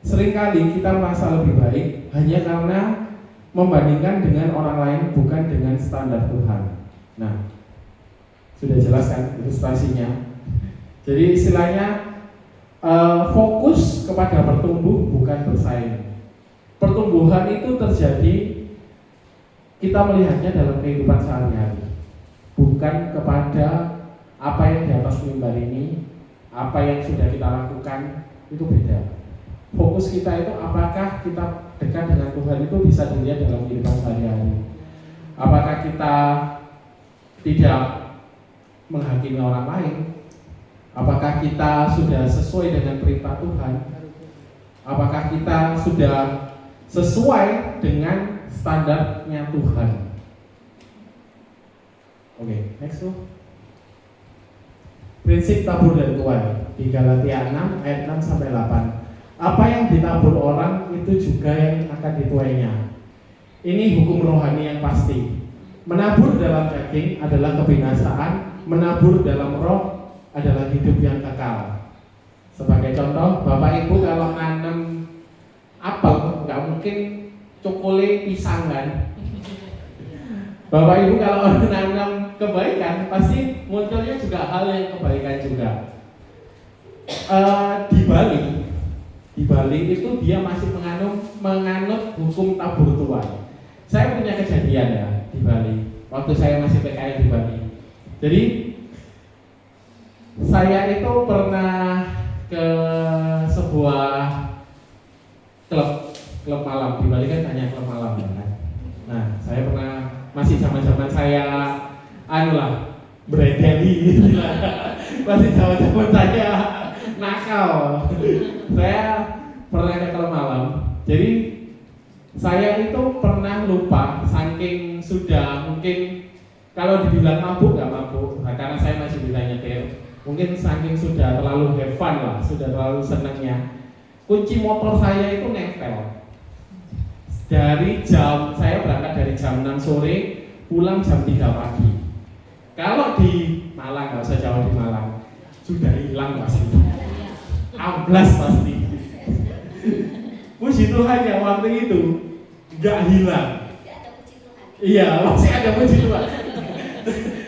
Seringkali kita merasa lebih baik hanya karena membandingkan dengan orang lain, bukan dengan standar Tuhan. Nah, sudah jelas kan ilustrasinya? Jadi istilahnya fokus kepada bertumbuh, bukan bersaing. Pertumbuhan itu terjadi, kita melihatnya dalam kehidupan sehari-hari, bukan kepada apa yang di atas mimbar ini, apa yang sudah kita lakukan, itu beda. Fokus kita itu apakah kita dekat dengan Tuhan itu bisa dilihat dalam kehidupan sehari-hari. Apakah kita tidak menghakimi orang lain? Apakah kita sudah sesuai dengan perintah Tuhan? Apakah kita sudah sesuai dengan standarnya Tuhan? Oke, next tuh. Prinsip tabur dan tuai di Galatia 6 ayat 6-8. Apa yang ditabur orang itu juga yang akan dituainya. Ini hukum rohani yang pasti. Menabur dalam daging adalah kebinasaan, menabur dalam roh adalah hidup yang kekal. Sebagai contoh, Bapak Ibu kalau nanam apel, nggak mungkin cokole pisang kan? Bapak Ibu kalau nanam kebaikan, pasti munculnya juga hal yang kebaikan juga. Di Bali itu dia masih menganut hukum tabur tuai. Saya punya kejadian ya di Bali. waktu saya masih PKL di Bali. Jadi saya itu pernah ke sebuah klub malam di Bali, kan banyak klub malam kan. Nah, saya pernah, masih zaman saya beredeli masih zaman saya nakal. Saya pernah ke klub malam. Jadi saya itu pernah lupa, saking sudah, mungkin kalau dibilang mabuk nggak mabuk, karena saya masih bisa nyetir. Mungkin saking sudah terlalu have fun lah, sudah terlalu senangnya, kunci motor saya itu nempel. Saya berangkat dari jam 6 sore, pulang jam 3 pagi. Kalau di Malang, nggak usah jauh di Malang, sudah hilang pasti, amblas pasti. Puji Tuhan ya, waktu itu nggak hilang. Iya, masih ada puji Tuhan.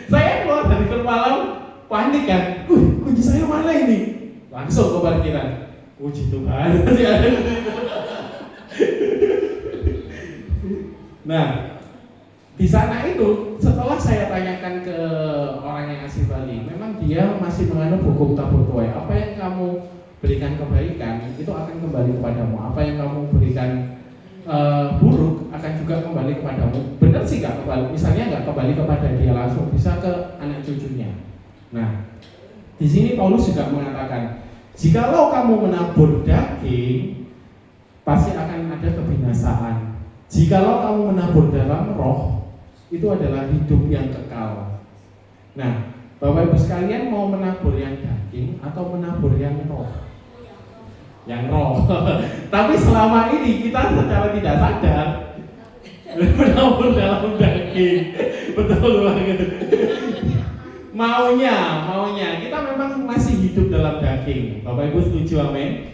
Saya keluar dari klub malam, panik kan, kunci saya mana ini? Langsung ke parkiran. Puji Tuhan, masih ada. Nah, di sana itu setelah saya tanyakan ke orang yang asli Bali, memang dia masih menganut hukum tabur tuai. Apa yang kamu berikan kebaikan itu akan kembali kepadamu. Apa yang kamu berikan buruk akan juga kembali kepadamu. Benar sih nggak kembali, misalnya nggak kembali kepada dia langsung, bisa ke anak cucunya. Nah, di sini Paulus juga mengatakan, jikalau kamu menabur daging, pasti akan ada kebinasaan. Jikalau kamu menabur dalam roh, itu adalah hidup yang kekal. Nah, Bapak Ibu sekalian, mau menabur yang daging atau menabur yang roh? Yang roh. Tapi selama ini kita secara tidak sadar menabur dalam daging. Betul banget. Maunya kita memang masih hidup dalam daging. Bapak Ibu setuju, amin?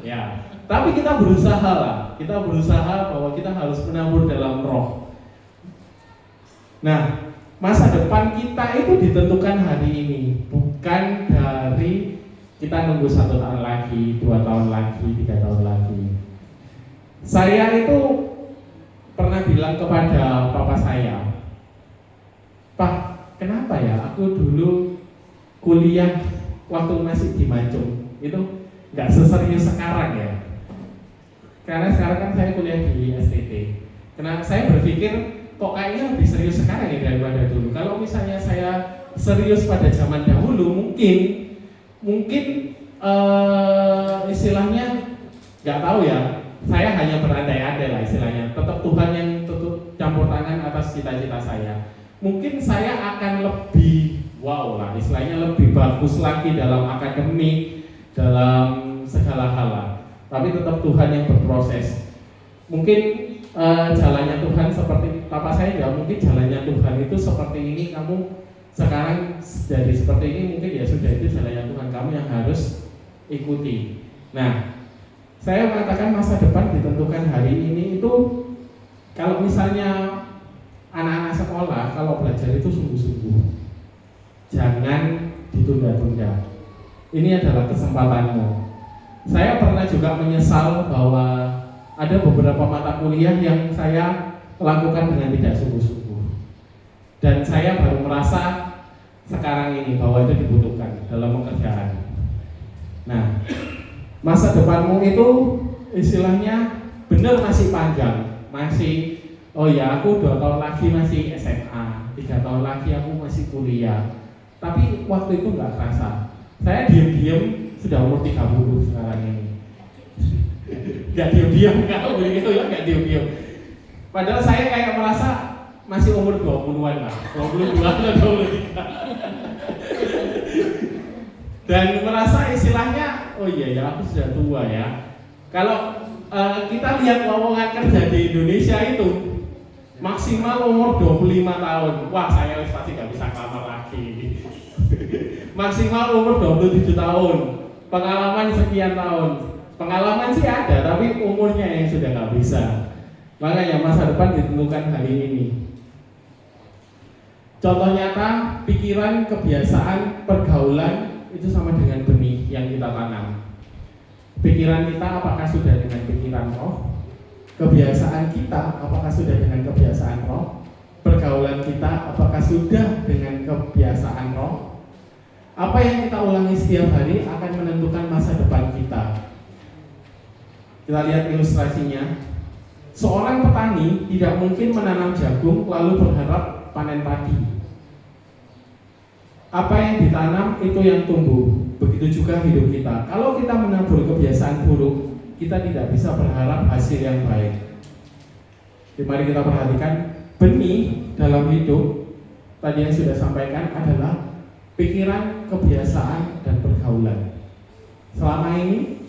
Ya. Tapi kita berusaha lah. Kita berusaha bahwa kita harus menabur dalam roh. Nah, masa depan kita itu ditentukan hari ini, bukan dari kita nunggu 1 tahun lagi, 2 tahun lagi, 3 tahun lagi. Saya itu pernah bilang kepada papa saya, Pak, kenapa ya aku dulu kuliah waktu masih di Mancung itu nggak seserius sekarang ya? Karena sekarang kan saya kuliah di STT. Karena saya berpikir kok kayaknya lebih serius sekarang ya daripada dulu. Kalau misalnya saya serius pada zaman dahulu, mungkin istilahnya nggak tahu ya. Saya hanya berandai-andai lah istilahnya. Tetap Tuhan yang tutup campur tangan atas cita-cita saya. Mungkin saya akan lebih lah, istilahnya lebih bagus lagi dalam akademik, dalam segala hal lah. Tapi tetap Tuhan yang berproses. Mungkin jalannya Tuhan seperti papa saya ya, mungkin jalannya Tuhan itu seperti ini, kamu sekarang jadi seperti ini, mungkin ya sudah, itu jalannya Tuhan, kamu yang harus ikuti. Nah, saya mengatakan masa depan ditentukan hari ini itu, kalau misalnya anak-anak sekolah kalau belajar itu sungguh-sungguh, jangan ditunda-tunda. Ini adalah kesempatanmu. Saya pernah juga menyesal bahwa ada beberapa mata kuliah yang saya lakukan dengan tidak sungguh-sungguh. Dan saya baru merasa sekarang ini bahwa itu dibutuhkan dalam pekerjaan. Nah, masa depanmu itu istilahnya benar masih panjang. Masih, oh ya aku 2 tahun lagi masih SMA, 3 tahun lagi aku masih kuliah. Tapi waktu itu nggak kerasa. Saya diam-diam sudah umur 30 sekarang ini. Gak diam-diam, gak diam-diam. Padahal saya kayak merasa masih umur 20-an lah, 22 atau 23. Dan merasa istilahnya, oh iya ya aku sudah tua ya. Kalau kita lihat lowongan kerja di Indonesia itu maksimal umur 25 tahun. Wah, saya pasti gak bisa kelamar lagi. Maksimal umur 27 tahun. Pengalaman sekian tahun. Pengalaman sih ada, tapi umurnya yang sudah gak bisa. Makanya masa depan ditentukan hari ini. Contoh nyata, pikiran, kebiasaan, pergaulan itu sama dengan benih yang kita tanam. Pikiran kita apakah sudah dengan pikiran roh? Kebiasaan kita apakah sudah dengan kebiasaan roh? Pergaulan kita apakah sudah dengan kebiasaan roh? Apa yang kita ulangi setiap hari akan menentukan masa depan kita. Kita lihat ilustrasinya. Seorang petani tidak mungkin menanam jagung lalu berharap panen padi. Apa yang ditanam itu yang tumbuh. Begitu juga hidup kita. Kalau kita menabur kebiasaan buruk, kita tidak bisa berharap hasil yang baik. Mari kita perhatikan benih dalam hidup. Tadi yang sudah sampaikan adalah pikiran, kebiasaan, dan pergaulan. Selama ini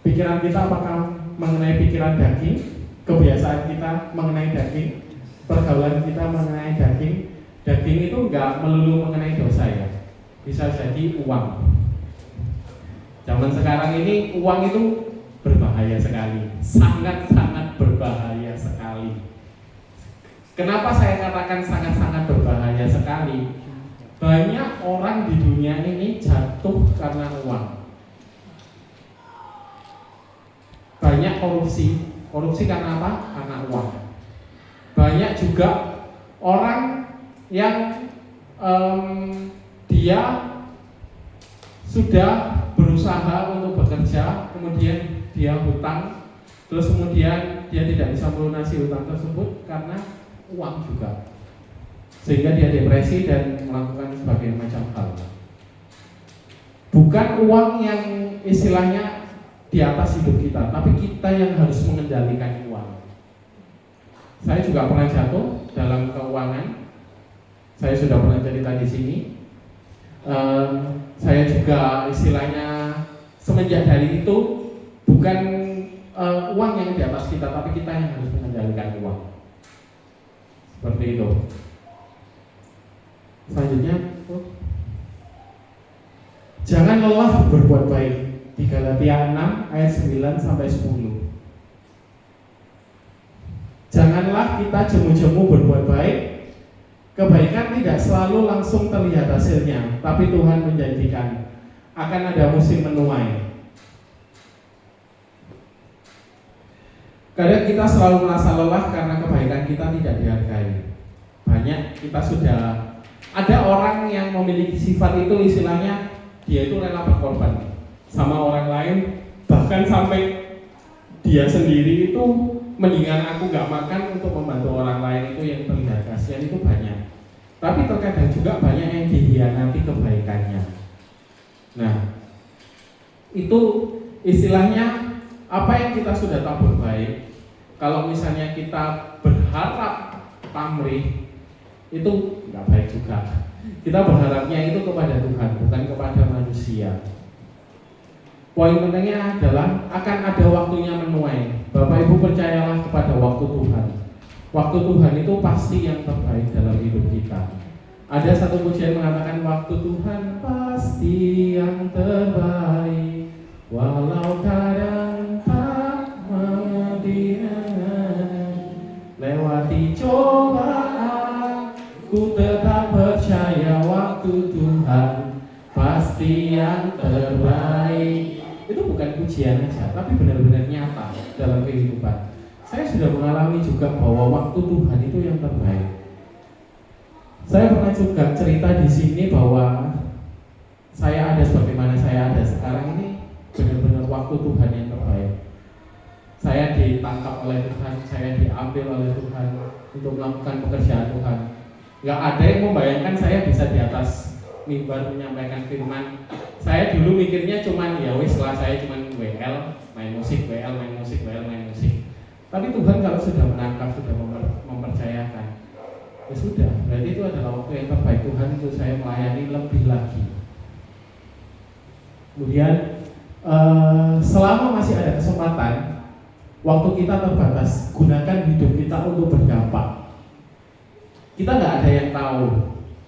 pikiran kita apakah mengenai pikiran daging, kebiasaan kita mengenai daging, pergaulan kita mengenai daging. Daging itu enggak melulu mengenai dosa ya, bisa jadi uang. Zaman sekarang ini uang itu berbahaya sekali, sangat-sangat berbahaya sekali. Kenapa saya katakan sangat-sangat berbahaya sekali? Banyak orang di dunia ini jatuh karena uang. Banyak korupsi. Korupsi karena apa? Karena uang. Banyak juga orang yang dia sudah berusaha untuk bekerja, kemudian dia hutang, terus kemudian dia tidak bisa melunasi hutang tersebut karena uang juga, sehingga dia depresi dan melakukan berbagai macam hal. Bukan uang yang istilahnya di atas hidup kita, tapi kita yang harus mengendalikan uang. Saya juga pernah jatuh dalam keuangan. Saya sudah pernah cerita di sini. Saya juga istilahnya semenjak dari itu bukan uang yang di atas kita, tapi kita yang harus mengendalikan uang. Seperti itu. Selanjutnya, jangan lelah berbuat baik. Di Galatia 6 ayat 9 sampai 10. Janganlah kita jemu-jemu berbuat baik. Kebaikan tidak selalu langsung terlihat hasilnya, tapi Tuhan menjanjikan akan ada musim menuai. Kadang kita selalu merasa lelah karena kebaikan kita tidak dihargai. Banyak kita sudah ada orang yang memiliki sifat itu, istilahnya dia itu rela berkorban sama orang lain, bahkan sampai dia sendiri itu mendingan aku gak makan untuk membantu orang lain, itu yang terlihat kasihan itu banyak. Tapi terkadang juga banyak yang dihianati kebaikannya. Nah, itu istilahnya apa yang kita sudah tabur baik. Kalau misalnya kita berharap pamrih, itu nggak baik juga. Kita berharapnya itu kepada Tuhan, bukan kepada manusia. Poin pentingnya adalah akan ada waktunya menuai. Bapak Ibu percayalah kepada waktu Tuhan. Waktu Tuhan itu pasti yang terbaik dalam hidup kita. Ada satu pujian mengatakan waktu Tuhan pasti yang terbaik, walau kadang tak mengerti. Lewati cobaan, ku tetap percaya waktu Tuhan pasti yang terbaik. Itu bukan pujian aja, tapi benar-benar nyata dalam kehidupan. Saya sudah mengalami juga bahwa waktu Tuhan itu yang terbaik. Saya pernah juga cerita di sini bahwa saya ada sebagaimana saya ada sekarang ini benar-benar waktu Tuhan yang terbaik. Saya ditangkap oleh Tuhan, saya diambil oleh Tuhan untuk melakukan pekerjaan Tuhan. Gak ada yang membayangkan saya bisa di atas mimbar menyampaikan firman. Saya dulu mikirnya cuman ya wis lah, saya cuman WL, main musik, WL, main musik, WL, main musik. Tapi Tuhan kalau sudah menangkap, sudah mempercayakan, ya sudah, berarti itu adalah waktu yang terbaik Tuhan untuk saya melayani lebih lagi. Kemudian selama masih ada kesempatan, waktu kita terbatas, gunakan hidup kita untuk berdampak. Kita nggak ada yang tahu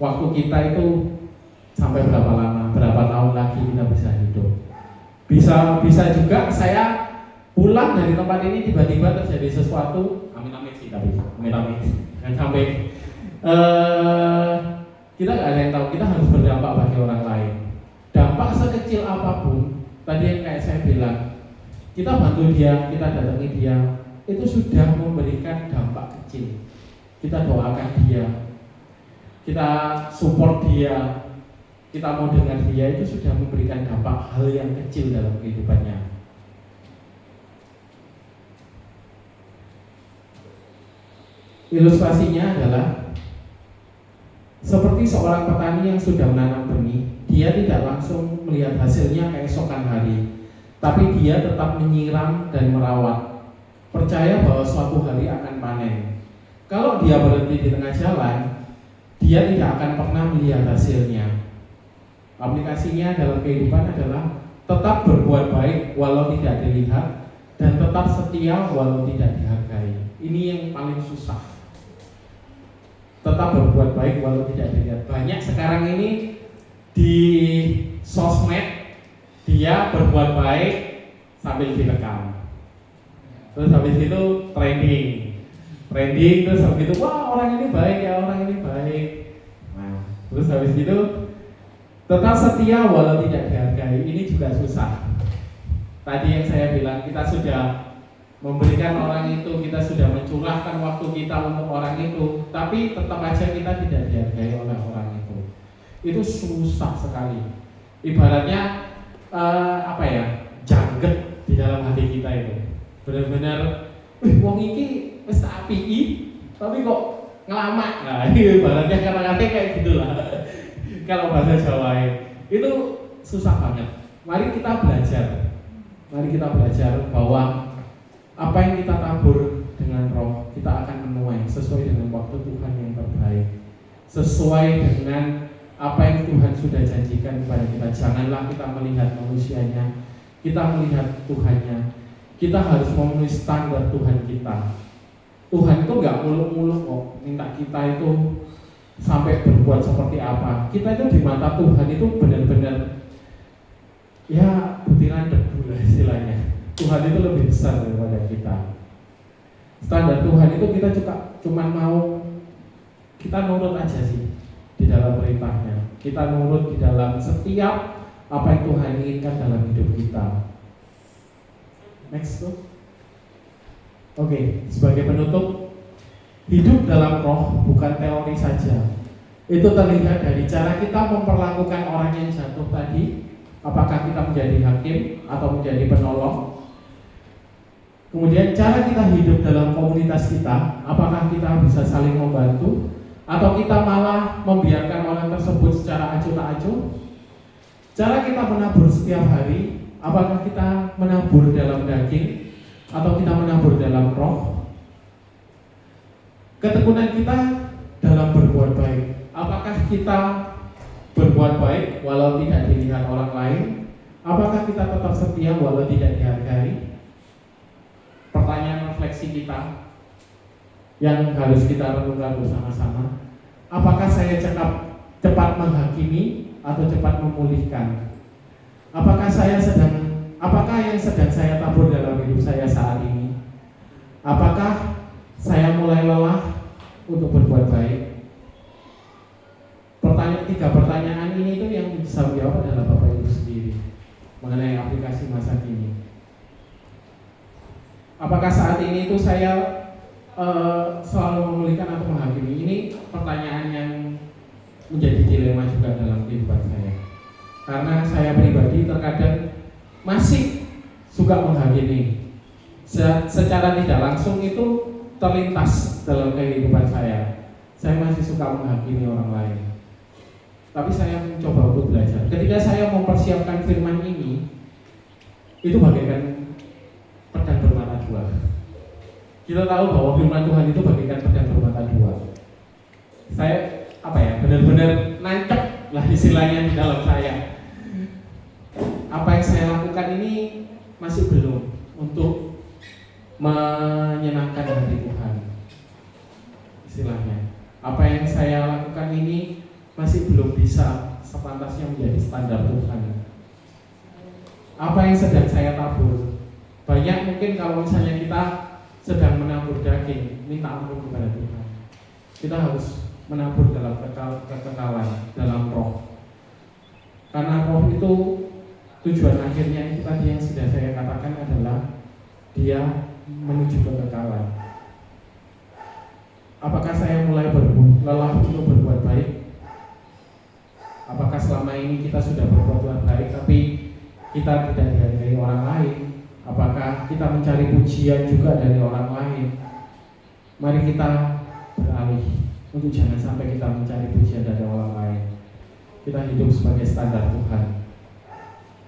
waktu kita itu sampai berapa lama, berapa tahun lagi kita bisa hidup. Bisa juga saya pulang dari tempat ini tiba-tiba terjadi sesuatu, amin sih, tapi amin dan sampai kita nggak ada yang tahu. Kita harus berdampak bagi orang lain. Dampak sekecil apapun, tadi yang kayak saya bilang, kita bantu dia, kita datangi dia, itu sudah memberikan dampak kecil. Kita doakan dia, kita support dia, kita mau dengar dia, itu sudah memberikan dampak hal yang kecil dalam kehidupannya. Ilustrasinya adalah seperti seorang petani yang sudah menanam benih. Dia tidak langsung melihat hasilnya keesokan hari, tapi dia tetap menyiram dan merawat, percaya bahwa suatu hari akan panen. Kalau dia berhenti di tengah jalan, dia tidak akan pernah melihat hasilnya. Aplikasinya dalam kehidupan adalah tetap berbuat baik walau tidak dilihat, dan tetap setia walau tidak dihargai. Ini yang paling susah. Tetap berbuat baik walau tidak dilihat. Banyak sekarang ini di sosmed, dia berbuat baik sambil direkam. Terus habis itu trending terus habis itu wah orang ini baik ya, orang ini baik. Nah, terus habis itu tetap setia walau tidak dihargai. Ini juga susah. Tadi yang saya bilang, kita sudah memberikan orang itu, kita sudah mencurahkan waktu kita untuk orang itu, tapi tetap aja kita tidak dihargai oleh orang itu. Itu susah sekali. Ibaratnya jangget di dalam hati kita itu. Benar-benar, wong iki wis tak apiki, tapi kok ngelamak. Nah, ibaratnya kata-kata kayak gitulah. Kalau bahasa Jawa itu susah banget. Mari kita belajar bahwa apa yang kita tabur dengan roh, kita akan menuai sesuai dengan waktu Tuhan yang terbaik, sesuai dengan apa yang Tuhan sudah janjikan kepada kita. Janganlah kita melihat manusianya, kita melihat Tuhannya. Kita harus memenuhi standar Tuhan kita. Tuhan itu nggak muluk-muluk kok minta kita itu sampai berbuat seperti apa. Kita itu di mata Tuhan itu benar-benar ya butiran debu lah istilahnya. Tuhan itu lebih besar daripada kita. Standar Tuhan itu kita cuma mau kita nurut aja sih di dalam perintahnya. Kita nurut di dalam setiap apa yang Tuhan inginkan dalam hidup kita. Next tuh. Oke, sebagai penutup, hidup dalam roh bukan teori saja. Itu terlihat dari cara kita memperlakukan orang yang jatuh tadi. Apakah kita menjadi hakim atau menjadi penolong? Kemudian cara kita hidup dalam komunitas kita, apakah kita bisa saling membantu atau kita malah membiarkan orang tersebut secara acuh tak acuh? Cara kita menabur setiap hari, apakah kita menabur dalam daging atau kita menabur dalam roh? Ketekunan kita dalam berbuat baik, apakah kita berbuat baik walau tidak dilihat orang lain? Apakah kita tetap setia walau tidak dihargai? Pertanyaan refleksi kita yang harus kita renungkan bersama-sama. Apakah saya cepat menghakimi atau cepat memulihkan? Apakah yang sedang saya tabur dalam hidup saya saat ini? Apakah saya mulai lelah untuk berbuat baik? Tiga pertanyaan ini itu yang bisa menjawab adalah Bapak Ibu sendiri mengenai aplikasi masa kini. Apakah saat ini itu saya selalu memulihkan atau menghakimi? Ini pertanyaan yang menjadi dilema juga dalam kehidupan saya. Karena saya pribadi terkadang masih suka menghakimi. Secara tidak langsung itu terlintas dalam kehidupan saya. Saya masih suka menghakimi orang lain. Tapi saya mencoba untuk belajar. Ketika saya mempersiapkan firman ini, itu bagaikan pedang bermata dua. Kita tahu bahwa firman Tuhan itu bagaikan pedang bermata dua. Saya benar-benar nancep lah istilahnya di dalam saya. Apa yang saya lakukan ini masih belum untuk menyenangkan hati Tuhan. Istilahnya, apa yang saya lakukan ini masih belum bisa sepantasnya menjadi standar Tuhan. Apa yang sedang saya tabur? Banyak mungkin kalau misalnya kita sedang menabur daging, minta ampun kepada Tuhan. Kita harus menabur dalam kekekalan, dalam roh. Karena roh itu tujuan akhirnya itu tadi yang sudah saya katakan adalah dia menuju kekekalan. Apakah saya mulai lelah untuk berbuat baik? kita sudah berbuat baik tapi kita tidak dihargai orang lain? Apakah kita mencari pujian juga dari orang lain? Mari kita beralih untuk jangan sampai kita mencari pujian dari orang lain. Kita hidup sebagai standar Tuhan.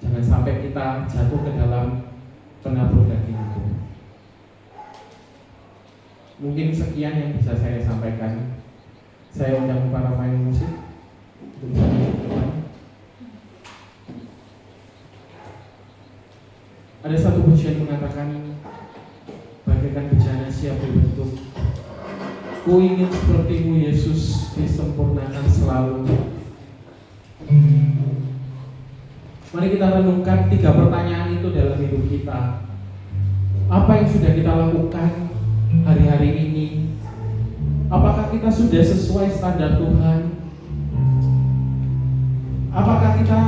Jangan sampai kita jatuh ke dalam penabur daging itu. Mungkin sekian yang bisa saya sampaikan. Saya undang para pemain musik untuk bisa depan. Ada satu pujian mengatakan, bagaikan bejana siap dibentuk, ku ingin sepertimu Yesus, disempurnakan selalu. Mari kita renungkan 3 pertanyaan itu dalam hidup kita. Apa yang sudah kita lakukan hari-hari ini? Apakah kita sudah sesuai standar Tuhan? Apakah kita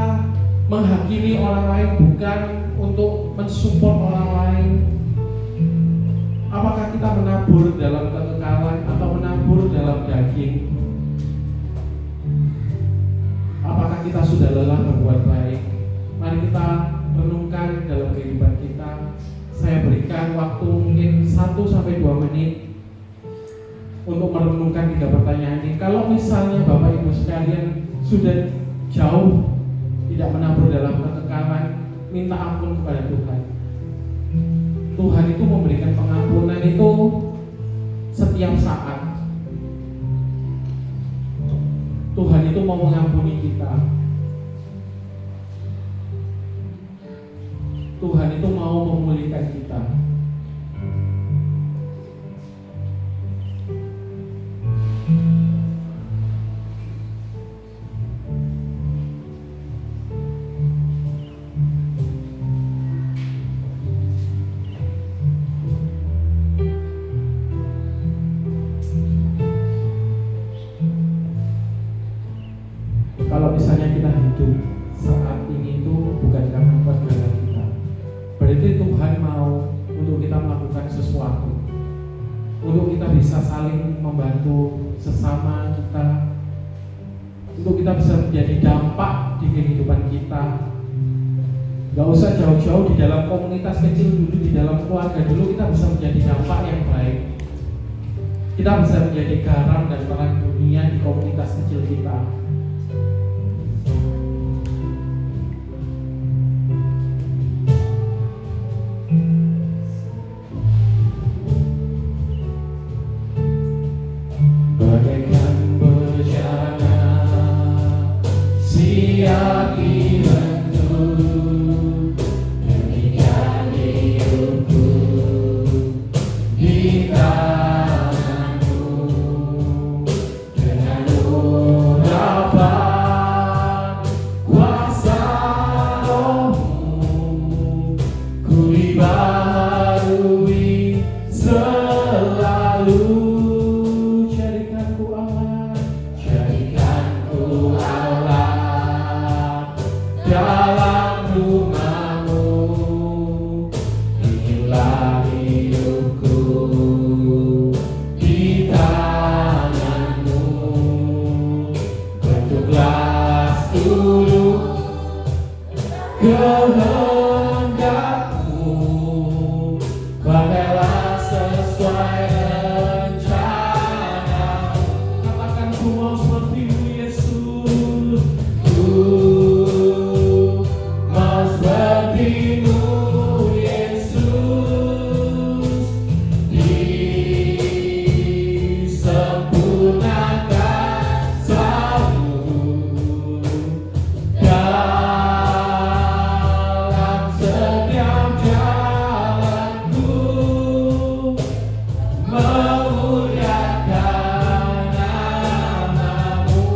menghakimi orang lain bukan untuk mensupport orang lain? Apakah kita menabur dalam kekekalan atau menabur dalam daging? Apakah kita sudah lelah berbuat baik? Mari kita renungkan dalam kehidupan kita. Saya berikan waktu mungkin 1-2 menit untuk merenungkan 3 pertanyaan ini. Kalau misalnya Bapak Ibu sekalian sudah jauh tidak menabur dalam kekekalan, minta ampun kepada Tuhan. Tuhan itu memberikan pengampunan itu setiap saat. Tuhan itu mau mengampuni kita. Tuhan itu mau memulihkan kita. Kalau misalnya kita hidup saat ini itu bukan karena pergerakan kita, berarti Tuhan mau untuk kita melakukan sesuatu, untuk kita bisa saling membantu sesama kita, untuk kita bisa menjadi dampak di kehidupan kita. Gak usah jauh-jauh, di dalam komunitas kecil dulu, di dalam keluarga dulu kita bisa menjadi dampak yang baik. Kita bisa menjadi garam dan terang dunia di komunitas kecil kita. Bagaikan bejana siap dibentuk, demikian hidupku di tanganmu. Dengan urapan kuasa Roh-Mu, ku dibaharui selalu. Kehendakmu, pakailah sesuai rencana. Katakan ku mau seperti-Mu Yesus, ku mau seperti-Mu Yesus, disempurnakan selalu. Memuliakan nama-Mu.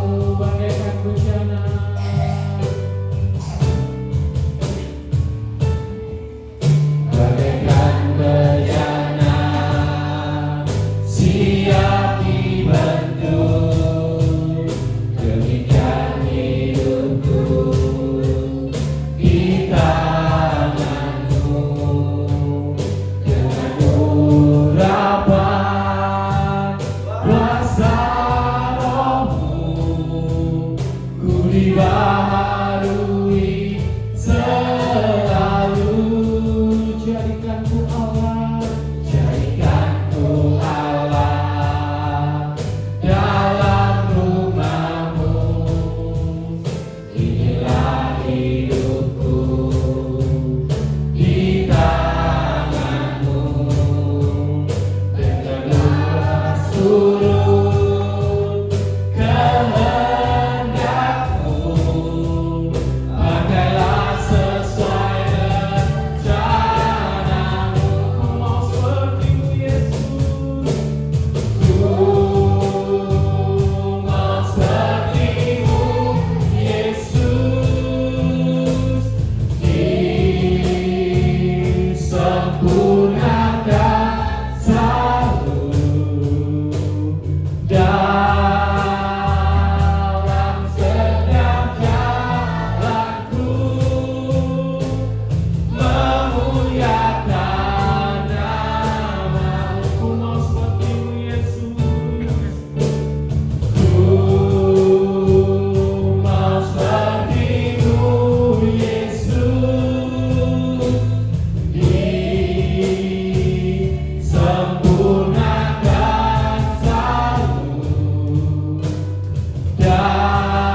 dalam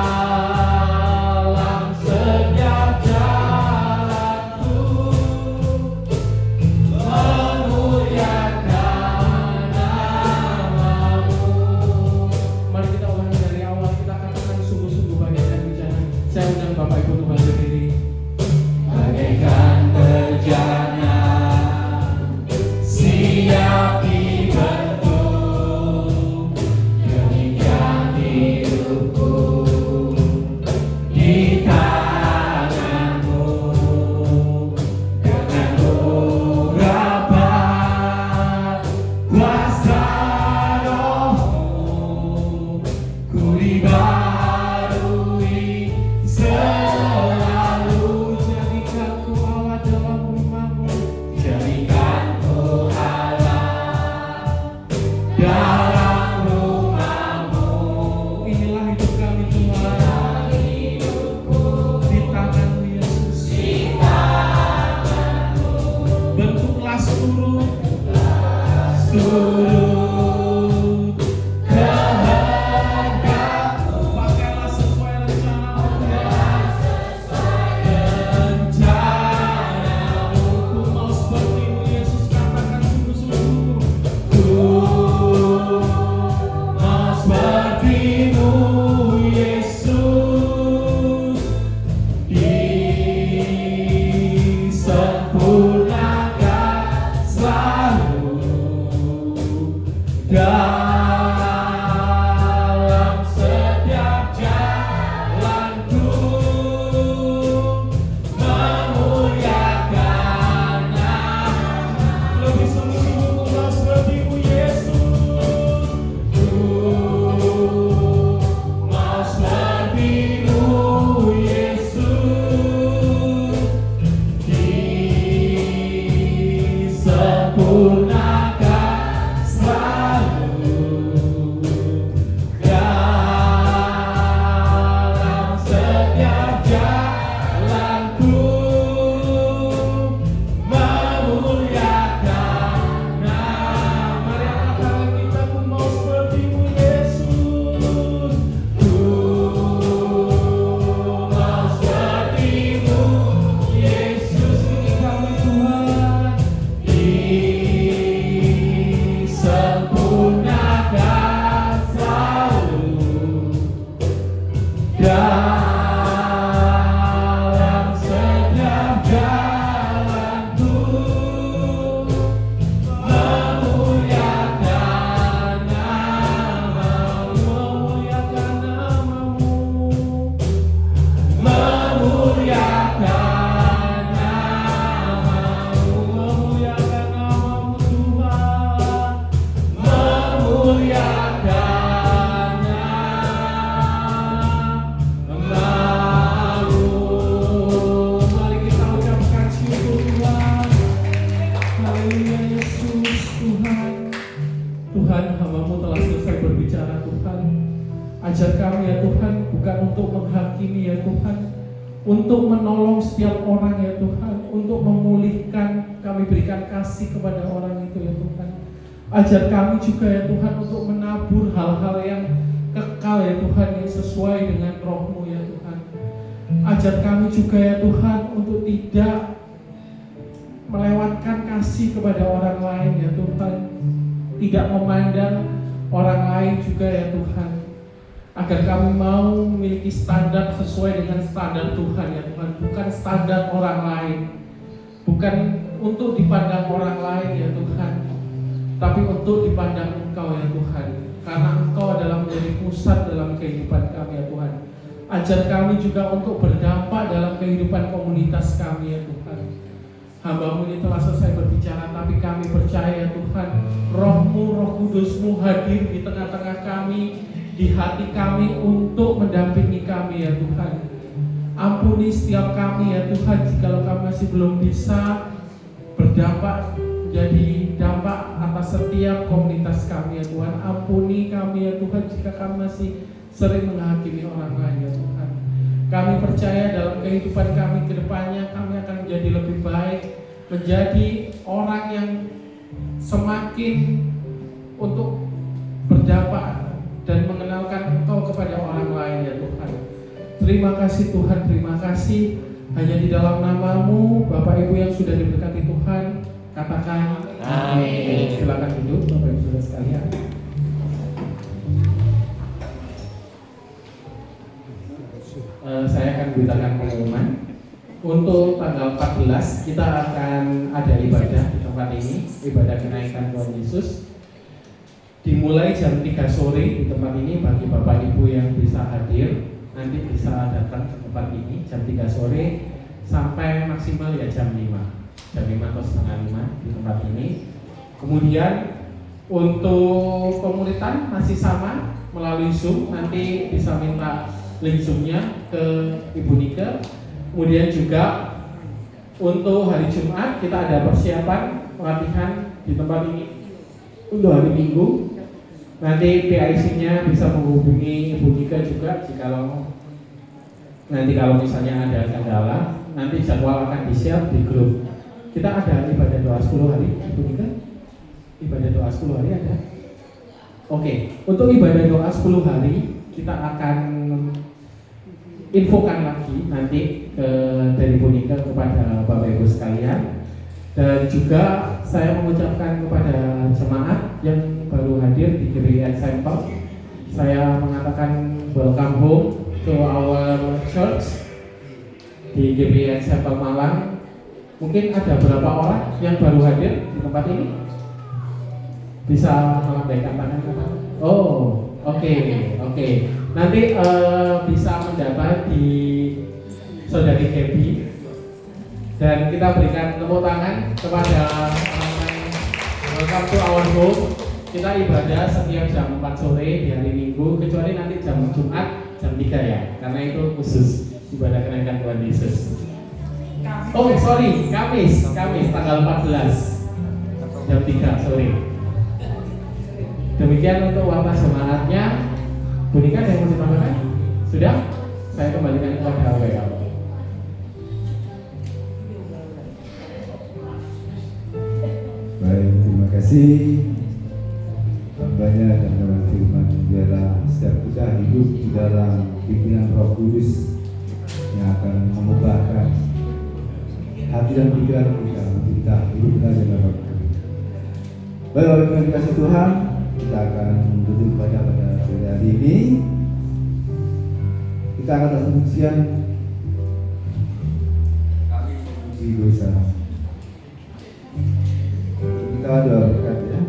setiap jalanku, memuliakan nama-Mu. Mari kita ulangi dari awal, kita katakan sungguh-sungguh bagaikan bejana. Saya undang Bapak Ibu untuk berdiri. Bagaikan bejana, siap dibentuk, demikian hidupku di tangan-Mu. Dengan urapan kuasa Roh-Mu, ku dibarui selalu. Jadikan ku Allah dalam rumah-Mu, jadikan ku Allah dalam rumah-Mu. Inilah hidup kami Tuhan, di tangan-Mu Yesus. Bentuklah surut kehendak-Mu. Pakailah sesuai rencana-Mu. Rencana-Mu, ku mau seperti-Mu Yesus. Katakan sungguh-sungguh, ku mau seperti-Mu Yesus. Disempurnakan selalu dalam setiap jalanku, memuliakan nama-Mu. Lebih sungguh-sungguh ku mau seperti-Mu Yesus. Ku mau seperti-Mu Yesus. Disempurnakan selalu dalam setiap jalanku, memuliakan nama. Mari angkat kita, ku mau seperti-Mu Yesus. Ku mau seperti-Mu Yesus. Ini kami Tuhan, disempurnakan selalu dalam setiap jalanku, memuliakan nama-Mu, memuliakan nama-Mu, memuliakan nama-Mu, memuliakan nama-Mu Tuhan, memuliakan nama-Mu. Mari kita ucapkan syukur Tuhan. Haleluya Yesus. Tuhan, Tuhan, hamba-Mu telah selesai berbicara Tuhan. Ajar kami ya Tuhan, bukan untuk menghakimi ya Tuhan, untuk menolong setiap orang ya Tuhan, untuk memulihkan, kami berikan kasih kepada orang itu ya Tuhan. Ajar kami juga ya Tuhan untuk menabur hal-hal yang kekal ya Tuhan, yang sesuai dengan Roh-Mu ya Tuhan. Ajar kami juga ya Tuhan untuk tidak melewatkan kasih kepada orang lain ya Tuhan, tidak memandang orang lain juga ya Tuhan, agar kami mau memiliki standar sesuai dengan standar Tuhan ya Tuhan, bukan standar orang lain, bukan untuk dipandang orang lain ya Tuhan, tapi untuk dipandang Engkau ya Tuhan, karena Engkau adalah menjadi pusat dalam kehidupan kami ya Tuhan. Ajar kami juga untuk berdampak dalam kehidupan komunitas kami ya Tuhan. Hamba-Mu ini telah selesai berbicara, tapi kami percaya Tuhan, Roh-Mu, Roh Kudus-Mu hadir di tengah-tengah kami, di hati kami untuk mendampingi kami ya Tuhan. Ampuni setiap kami ya Tuhan, jikalau kami masih belum bisa berdampak menjadi dampak atas setiap komunitas kami ya Tuhan. Ampuni kami ya Tuhan jika kami masih sering menghakimi orang lain ya Tuhan. Kami percaya dalam kehidupan kami ke depannya kami akan menjadi lebih baik, menjadi orang yang semakin untuk berdampak dan mengenalkan Engkau kepada orang lain. Terima kasih Tuhan, terima kasih. Hanya di dalam nama-Mu, Bapak Ibu yang sudah diberkati Tuhan, katakan amin. Silakan duduk Bapak Ibu Saudara sekalian. Saya akan beritakan pengumuman. Untuk tanggal 14 kita akan ada ibadah di tempat ini, ibadah kenaikan Tuhan Yesus. Dimulai jam 3 sore di tempat ini. Bagi Bapak Ibu yang bisa hadir, nanti bisa datang ke tempat ini jam 3 sore sampai maksimal ya jam 5 atau setengah 5 di tempat ini. Kemudian untuk pemuritan masih sama melalui Zoom, nanti bisa minta link Zoom-nya ke Ibu Nika. Kemudian juga untuk hari Jumat kita ada persiapan pelatihan di tempat ini untuk hari Minggu. Nanti PIC-nya bisa menghubungi Ibu Nika juga jikalau nanti kalau misalnya ada kendala, nanti jadwal akan di-share di grup. Kita ada ibadah doa 10 hari, Ibu Nika? Ibadah doa 10 hari ada? Oke, untuk ibadah doa 10 hari kita akan infokan lagi nanti dari Bu Nika kepada Bapak Ibu sekalian. Dan juga saya mengucapkan kepada jemaat yang baru hadir di GBI Sampel, saya mengatakan welcome home to our church di GBI Sampel Malang. Mungkin ada berapa orang yang baru hadir di tempat ini? Bisa melambaikan tangan? Oh, oke. Nanti bisa mendapat di Saudari Gaby. Dan kita berikan tepuk tangan kepada welcome to our home. Kita ibadah setiap jam 4 sore di hari Minggu, kecuali nanti jam Jumat jam 3 ya, karena itu khusus ibadah kenaikan Tuhan Yesus. Oh sorry, Kamis tanggal 14 jam 3 sore. Demikian untuk waktu jemaatnya. Bu Nika ada yang mau ditambahkan? Sudah? Saya kembalikan kepada WA. Baik, terima kasih. Hambanya dan dalam firman, biarlah setiap kita hidup di dalam pimpinan Roh Kudus yang akan mengubahkan hati dan pikiran kita untuk kita hidup benar dalam Roh Kudus. Baik, oleh karena kasih Tuhan, kita akan duduk pada sore hari ini. Kita akan asumsian kami memuji dosa. Kita doa berkat ya.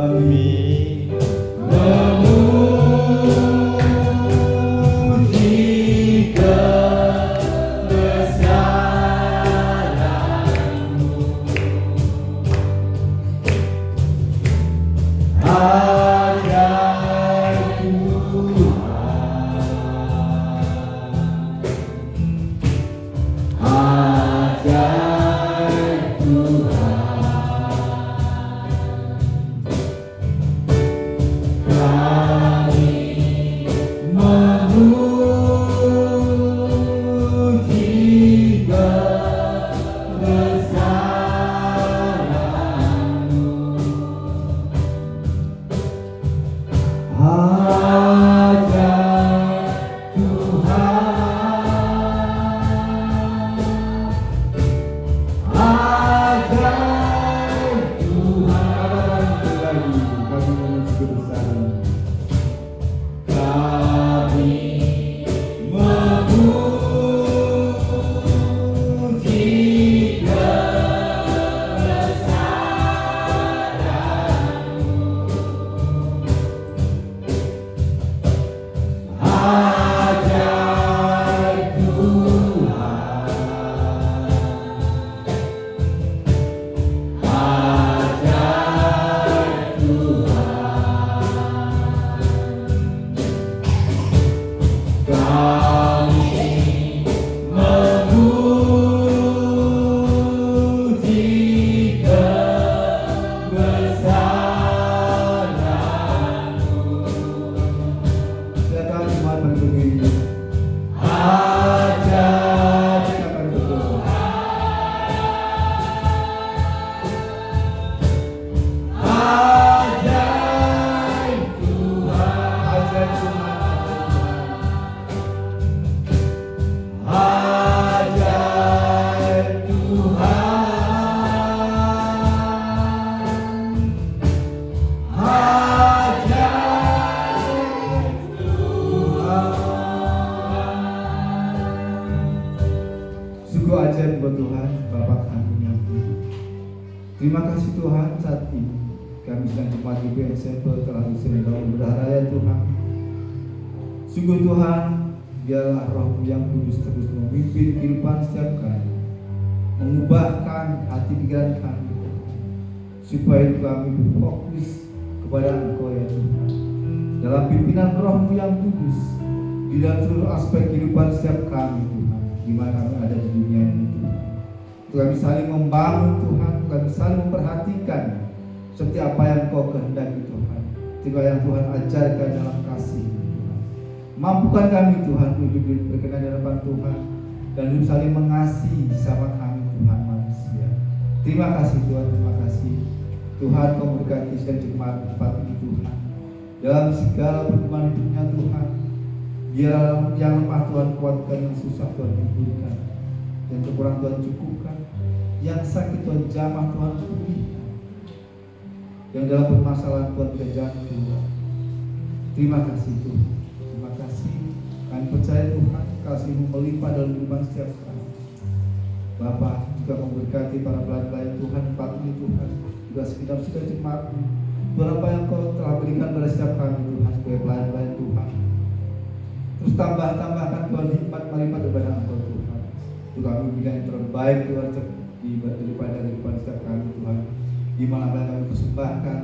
Amin. Memuji kebesaran-Mu, ajaib Tuhan, ajaib Tuhan. Kami memuji kebesaran-Mu, ajaib Tuhan, ajaib Terima kasih Tuhan, saat ini kami sedang jemaat GBI Sampel telah diselenggarakan berharaya Tuhan. Sungguh Tuhan, biarlah Roh yang kudus terus memimpin kehidupan setiap kami, mengubahkan hati pikiran kami, supaya kami berfokus kepada Engkau ya Tuhan. Dalam pimpinan Roh-Mu yang kudus, di dalam seluruh aspek kehidupan setiap kami Tuhan, di mana kami ada di dunia ini Tuhan. Kami saling membangun Tuhan, kami saling memperhatikan seperti apa yang Kau kehendaki Tuhan, seperti yang Tuhan ajarkan dalam kasih Tuhan. Mampukan kami Tuhan hidup berkenan di hadapan Tuhan dan hidup saling mengasihi sama kami Tuhan manusia. Terima kasih Tuhan, terima kasih Tuhan. Kau berkati dan jemaat tempat ini Tuhan, dalam segala perkembangan hidupnya Tuhan. Biar yang lemah Tuhan kuatkan, yang susah Tuhan hidupkan, yang kekurangan Tuhan cukupkan, yang sakit Tuhan jamah Tuhan pulihkan, yang dalam permasalahan Tuhan kerjaan Tuhan. Terima kasih Tuhan, terima kasih. Kami percaya Tuhan kasih-Mu melimpah dalam kehidupan setiap kami. Bapa juga memberkati para pelayan Tuhan tempat ini Tuhan, juga sekitar jemaat-Mu. Tuhan, apa yang Kau telah berikan pada setiap kami Tuhan sebagai pelayan Tuhan, terus tambahkan Tuhan hikmat melimpah daripada Engkau Tuhan. Tuhan, kami berikan yang terbaik Tuhan daripada kehidupan setiap kami Tuhan. Di mana yang kami persembahkan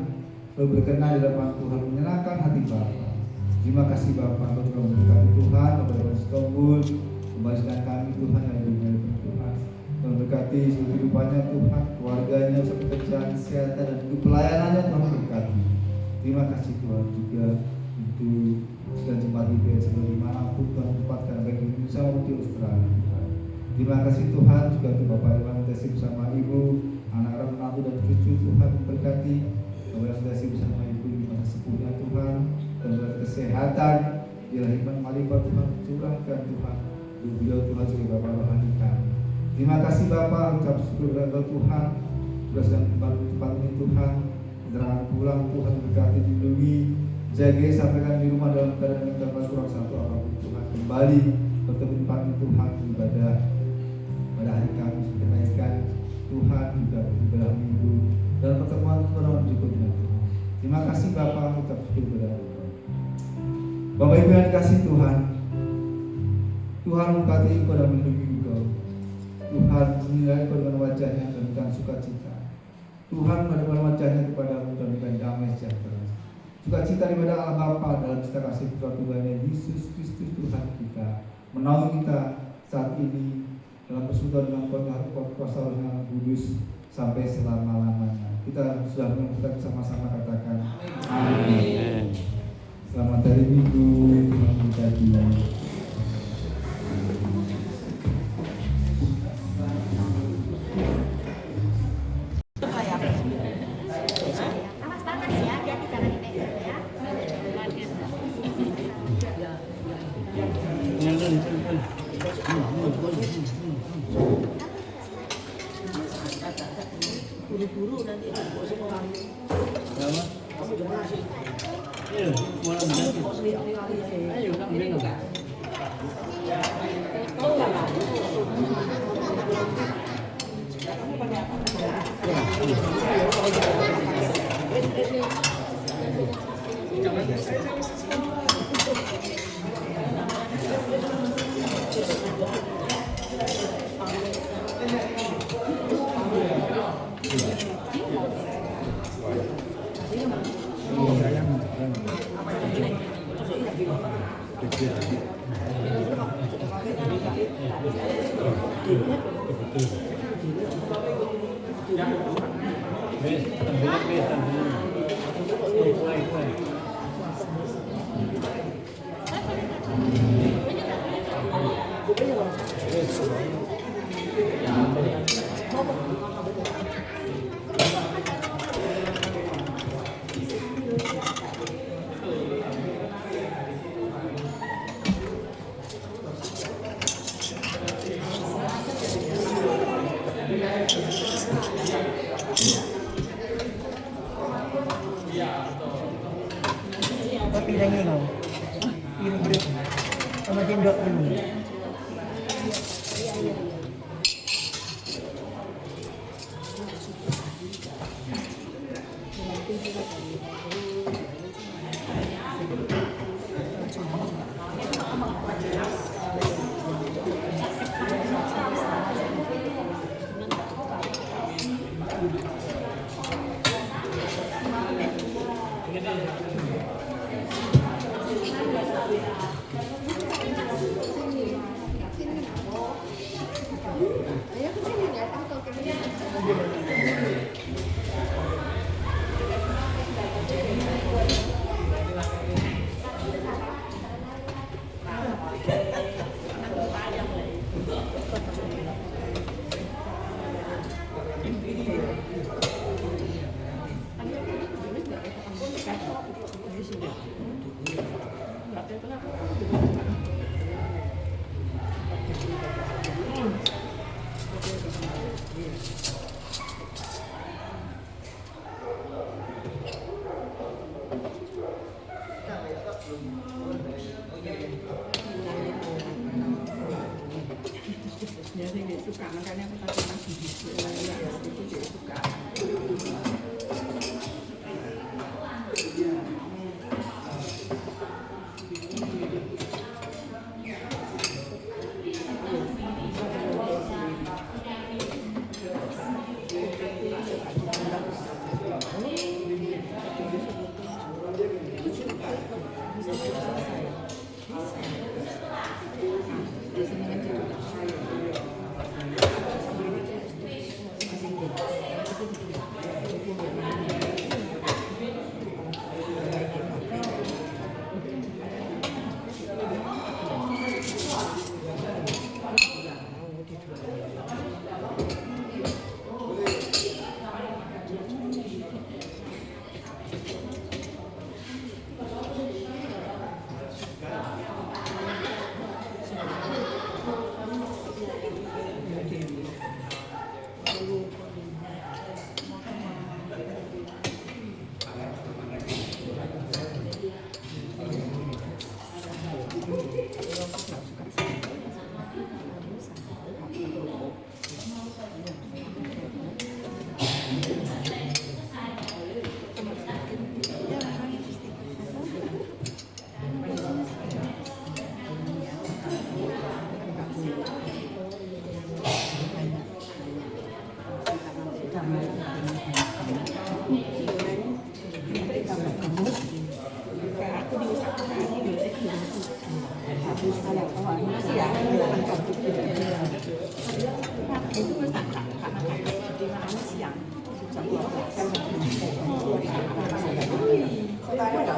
lalu berkenan di hadapan Tuhan, menyenangkan hati Bapa. Terima kasih Bapa, Engkau juga memberkati Tuhan kepada Istanbul, kembali sedang kami Tuhan yang dunia Tuhan. Tuhan berkati seluruh kehidupannya Tuhan, keluarganya, pekerjaan, kesehatan dan hidup pelayanannya Tuhan berkati. Terima kasih Tuhan juga untuk segala jemaat GBI Sampel dimanapun Tuhan tempatkan, baik di Indonesia maupun di Australia Tuhan. Terima kasih Tuhan juga untuk Bapak Iwan Tesi bersama Ibu, anak-anak menantu dan cucu Tuhan memberkati. Bapak Iwan Tesi bersama Ibu di masa sepuhnya Tuhan, dan buat kesehatan, biarlah hikmat melimpah Tuhan curahkan Tuhan. Beliau Tuhan sebagai Bapak rohani kami. Terima kasih Bapak, ucap syukur kepada Tuhan. Sudah sedang tempat ini Tuhan, keterangan pulang Tuhan berkati, lindungi, jaga, sampaikan di rumah dalam keadaan yang tanpa kurang satu apapun Tuhan. Kembali bertemu tempat ini Tuhan, ibadah pada hari Kamis kenaikan Tuhan, juga ibadah minggu dan pertemuan berikutnya Tuhan. Terima kasih Bapak, ucap syukur kepada Tuhan. Bapak Ibu yang dikasih Tuhan, Tuhan memberkati engkau dan melindungi engkau. Tuhan menilai engkau dengan wajahnya dan memberikan sukacita. Tuhan menghadapkan wajahnya kepadamu dan memberikan damai sejahtera. Sukacita daripada Allah Bapa dalam cita kasih Putra Tuhan Yesus Kristus Tuhan kita, menolong kita saat ini dalam persekutuan dengan kuasa Roh yang kudus sampai selama-lamanya. Kita sudah mengucapkan sama-sama, katakan amin. Selamat hari Minggu, Tuhan memberkati. Buru-buru nanti Pilihnya kau, pilih beri sama jendok dulu. Dia suka, makanya aku kasih nasi gitu. Itu dia suka.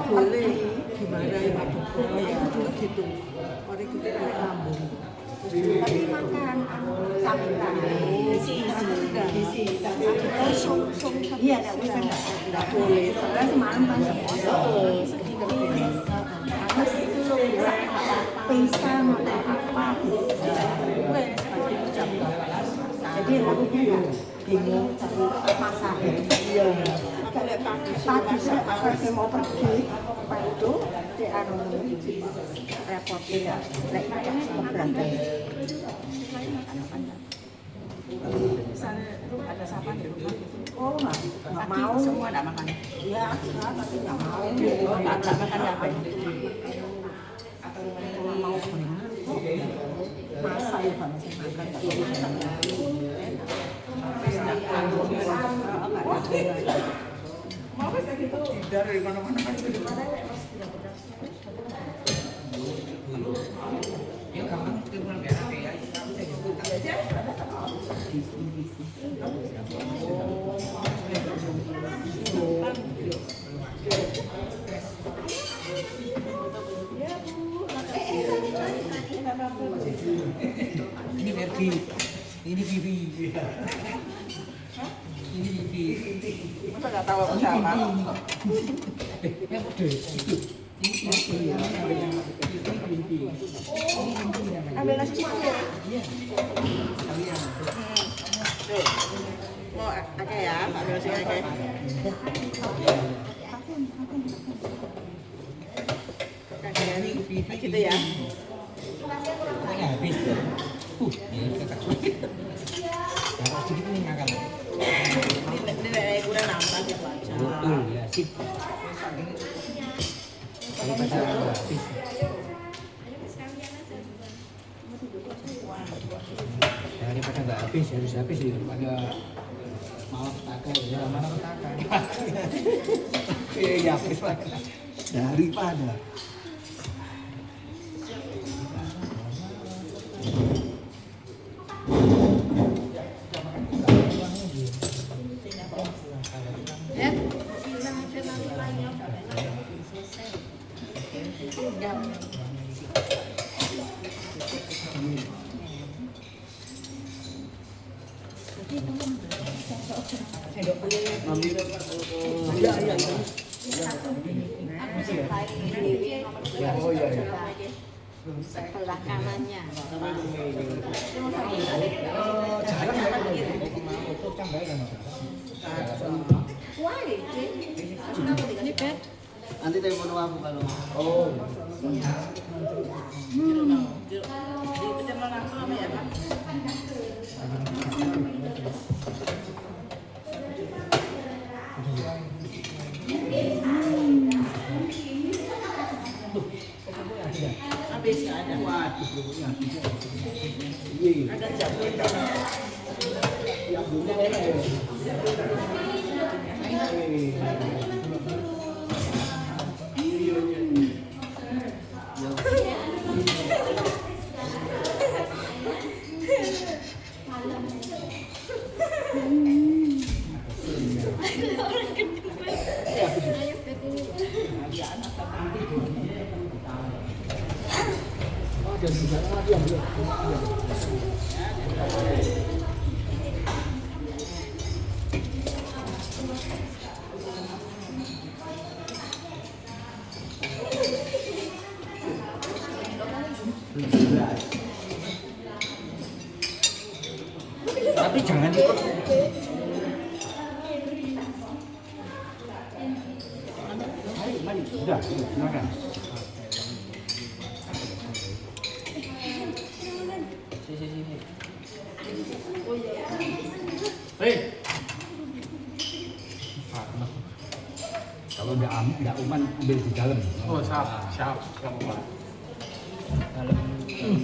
Boleh dimarahin ya gitu. Orang kita lambung. Tapi makan santan, isi, tapi iya, tidak boleh. Karena semalam kan harus itu loh, pisang atau apa. Jadi lakunya bingung, tapi masak. Iya. Pagi saya mau pergi, Pak itu di repot ya, berantai. Misalnya ada siapa di rumah? Oh nggak mau. Semua nggak makan? Iya, tapi nggak mau. Nggak makan apa? Atau mau berenang? Masa ya masih makan? Mau saya gitu dari mana-mana kan di mana ya Mas? Ya kamu kita pulang ke ya. Ini Verdi, ini Vivi. Ini Vivi. Masa nggak tahu apa siapa? Yang gede itu. Ambil nasi semangka. Iya. Mau agak ya, ambil nasi agak. Ini Vivi gitu ya. Habis ya. Ini kakak. Kalau sedikit ini ngakal. Ini kurang nambah ya baca. Betul ya. dikit. Daripada nggak habis. Daripada nggak habis, harus habis daripada malah petaka ya mana petaka. Iya habis lah. Daripada. Oh iya iya. Sebelah kanannya. Jarang ya kan itu kan baik kan. Ini bed. Nanti telepon aku kalau. Oh. Habis nggak ada. Waduh, ya. Iya. Ada jamur. Yang dulu enak ya. Tapi jangan ikut. Mari, sudah, silakan. Hei. Kalau enggak Uman ambil di dalam. Oh, siap, siap, siap Pak. Dalam.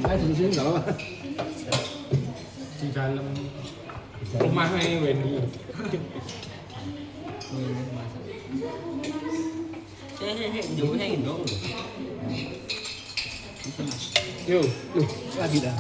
Ayo di sini enggak apa-apa. Di dalam rumahnya Wendy. Jauhnya ini dong. Yuk, Lagi dah.